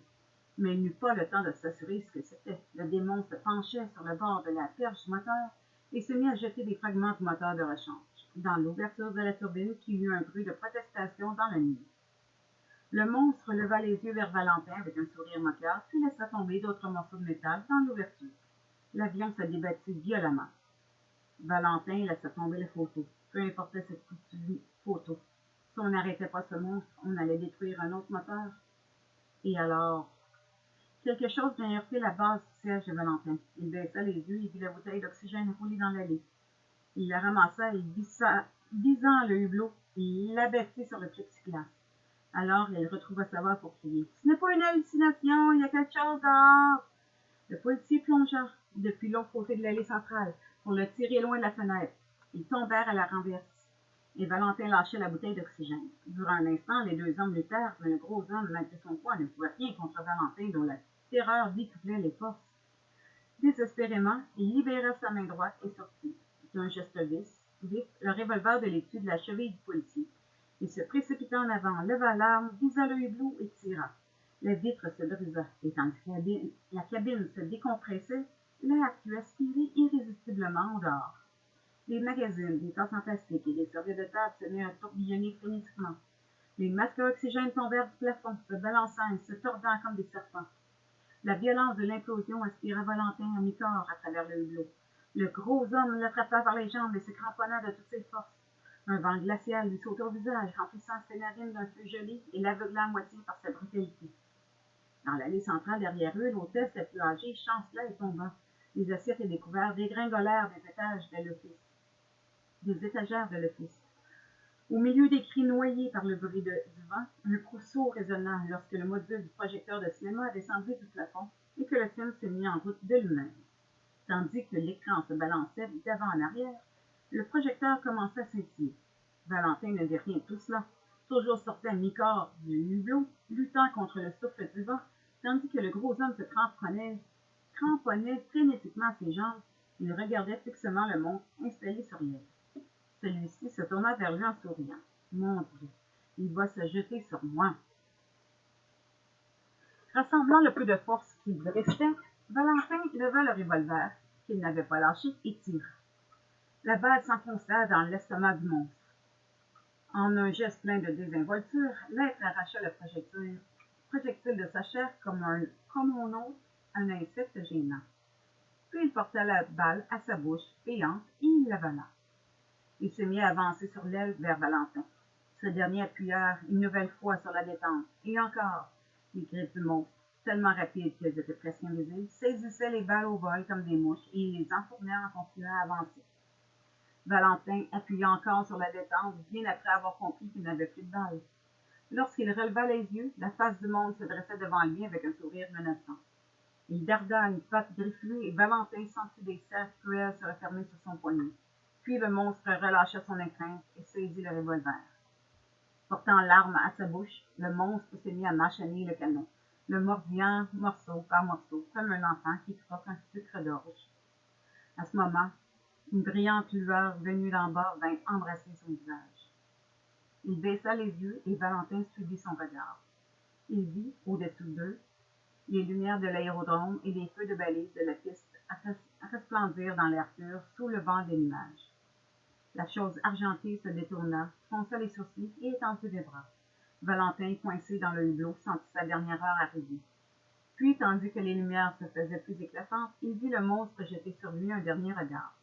Mais il n'eut pas le temps de s'assurer ce que c'était. Le démon se penchait sur le bord de la perche du moteur et se mit à jeter des fragments du moteur de rechange. dans l'ouverture de la turbine qu'il y eut un bruit de protestation dans la nuit. Le monstre leva les yeux vers Valentin avec un sourire moqueur, puis laissa tomber d'autres morceaux de métal dans l'ouverture. L'avion se débattit violemment. Valentin laissa tomber la photo. Peu importait cette foutue photo. Si on n'arrêtait pas ce monstre, on allait détruire un autre moteur. Et alors, quelque chose vint heurter la base du siège de Valentin. Il baissa les yeux et vit la bouteille d'oxygène rouler dans l'allée. Il la ramassa et visant le hublot, il l'abattit sur le plexiglas. Alors, il retrouva sa voix pour crier. « Ce n'est pas une hallucination, il y a quelque chose dehors! » Le policier plongea depuis l'autre côté de l'allée centrale pour le tirer loin de la fenêtre. Ils tombèrent à la renverse et Valentin lâcha la bouteille d'oxygène. Durant un instant, les deux hommes luttèrent, mais le gros homme, malgré son poids, ne pouvait rien contre Valentin, dont la terreur décuplait les forces. Désespérément, il libéra sa main droite et sortit, d'un geste vif, le revolver de l'étui de la cheville du policier. Il se précipita en avant, leva l'arme, visa le hublot et tira. La vitre se brisa, et tandis que la cabine se décompressait, l'air fut aspiré irrésistiblement en dehors. Les magazines, des tasses en plastique et des serviettes de table se mirent à tourbillonner frénétiquement. Les masques à oxygène tombèrent du plafond, se balançant et se tordant comme des serpents. La violence de l'implosion aspira Valentin à mi-corps à travers le hublot. Le gros homme l'attrapa par les jambes et se cramponna de toutes ses forces. Un vent glacial lui sauta au visage, remplissant ses narines d'un feu gelé et l'aveugla à moitié par sa brutalité. Dans l'allée centrale derrière eux, l'hôtesse la plus âgée chancela et tomba. Les assiettes et les couverts dégringolèrent des étagères de l'office. Au milieu des cris noyés par le bruit du vent, un coup sourd résonna lorsque le module du projecteur de cinéma descendit du plafond et que le film se mit en route de lui-même. Tandis que l'écran se balançait d'avant en arrière, le projecteur commença à scintiller. Valentin ne vit rien de tout cela. Toujours sorti à mi-corps du hublot, luttant contre le souffle du vent, tandis que le gros homme se cramponnait frénétiquement à ses jambes, il regardait fixement le monstre installé sur l'île. Celui-ci se tourna vers lui en souriant. « Mon Dieu, il va se jeter sur moi. » Rassemblant le peu de force qui lui restait, Valentin leva le revolver, qu'il n'avait pas lâché, et tira. La balle s'enfonça dans l'estomac du monstre. En un geste plein de désinvolture, l'être arracha le projectile de sa chair comme on ôte un insecte gênant. Puis il porta la balle à sa bouche béante et il l'avala. Il se mit à avancer sur l'aile vers Valentin. Ce dernier appuya une nouvelle fois sur la détente, et encore, les griffes du monstre, tellement rapides qu'elles étaient presque invisibles, saisissaient les balles au vol comme des mouches et il les enfournait en continuant à avancer. Valentin appuya encore sur la détente, bien après avoir compris qu'il n'avait plus de balles. Lorsqu'il releva les yeux, la face du monde se dressait devant lui avec un sourire menaçant. Il darda une patte griffue et Valentin sentit des serres cruelles se refermer sur son poignet. Puis le monstre relâcha son étreinte et saisit le revolver. Portant l'arme à sa bouche, le monstre se mit à mâchonner le canon, le mordillant morceau par morceau, comme un enfant qui croque un sucre d'orge. À ce moment, une brillante lueur venue d'en bas vint embrasser son visage. Il baissa les yeux et Valentin suivit son regard. Il vit, au-dessus d'eux, les lumières de l'aérodrome et les feux de balise de la piste resplendir dans l'air pur sous le vent des nuages. La chose argentée se détourna, fronça les sourcils et étendit les bras. Valentin, coincé dans le hublot, sentit sa dernière heure arriver. Puis, tandis que les lumières se faisaient plus éclatantes, il vit le monstre jeter sur lui un dernier regard.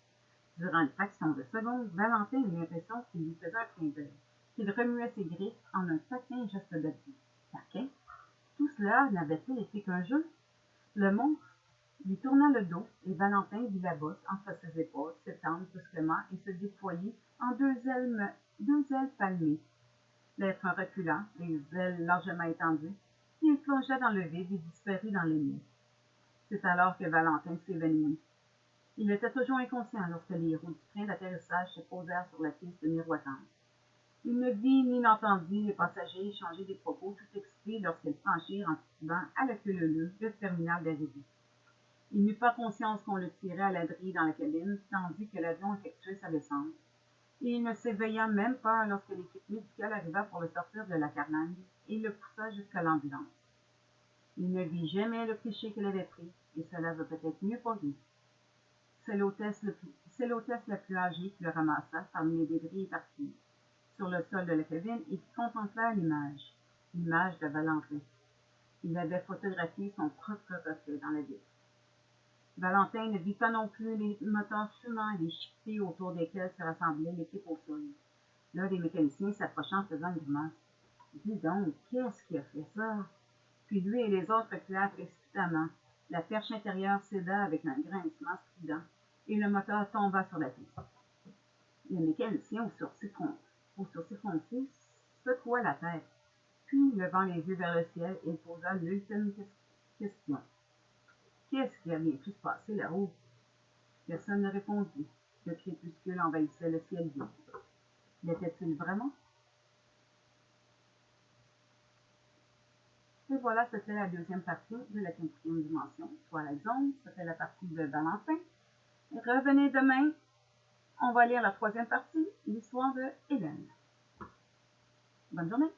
Durant une fraction de seconde, Valentin eut l'impression qu'il lui faisait un clin d'œil, qu'il remuait ses griffes en un taquin geste d'adieu. Taquin? Tout cela n'avait-il été qu'un jeu? Le monstre lui tourna le dos et Valentin vit la bosse entre ses épaules s'étendre brusquement et se déployer en deux ailes palmées. L'être recula, les ailes largement étendues, puis il plongea dans le vide et disparut dans les nuits. C'est alors que Valentin s'évanouit. Il était toujours inconscient lorsque les roues du train d'atterrissage se posèrent sur la piste miroitante. Il ne vit ni n'entendit les passagers échanger des propos tout excités lorsqu'ils franchirent en titubant à la queue leu le terminal d'arrivée. Il n'eut pas conscience qu'on le tirait à l'abri dans la cabine, tandis que l'avion effectuait sa descente. Et il ne s'éveilla même pas lorsque l'équipe médicale arriva pour le sortir de la carlingue et le poussa jusqu'à l'ambulance. Il ne vit jamais le cliché qu'il avait pris, et cela va peut-être mieux pour lui. C'est l'hôtesse la plus âgée qui le ramassa parmi les débris éparpillés sur le sol de la cabine et qui contempla l'image de Valentin. Il avait photographié son propre reflet dans la vitre. Valentin ne vit pas non plus les moteurs fumants et les chiquetés autour desquels se rassemblait l'équipe au sol. L'un des mécaniciens s'approchant en faisant une grimace. « Dis donc, qu'est-ce qui a fait ça? » Puis lui et les autres reculèrent précipitamment. La perche intérieure céda avec un grincement strident et le moteur tomba sur la piste. Le mécanicien aux sourcils froncés secoua la tête. Puis, levant les yeux vers le ciel, il posa l'ultime question. Qu'est-ce qui a bien pu se passer là-haut? Personne ne répondit. Le crépuscule envahissait le ciel vide. L'était-il vraiment? Et voilà, c'était la deuxième partie de la 4e dimension, Twilight Zone. C'était la partie de Valentin. Revenez demain, on va lire la 3e partie, l'histoire de Hélène. Bonne journée!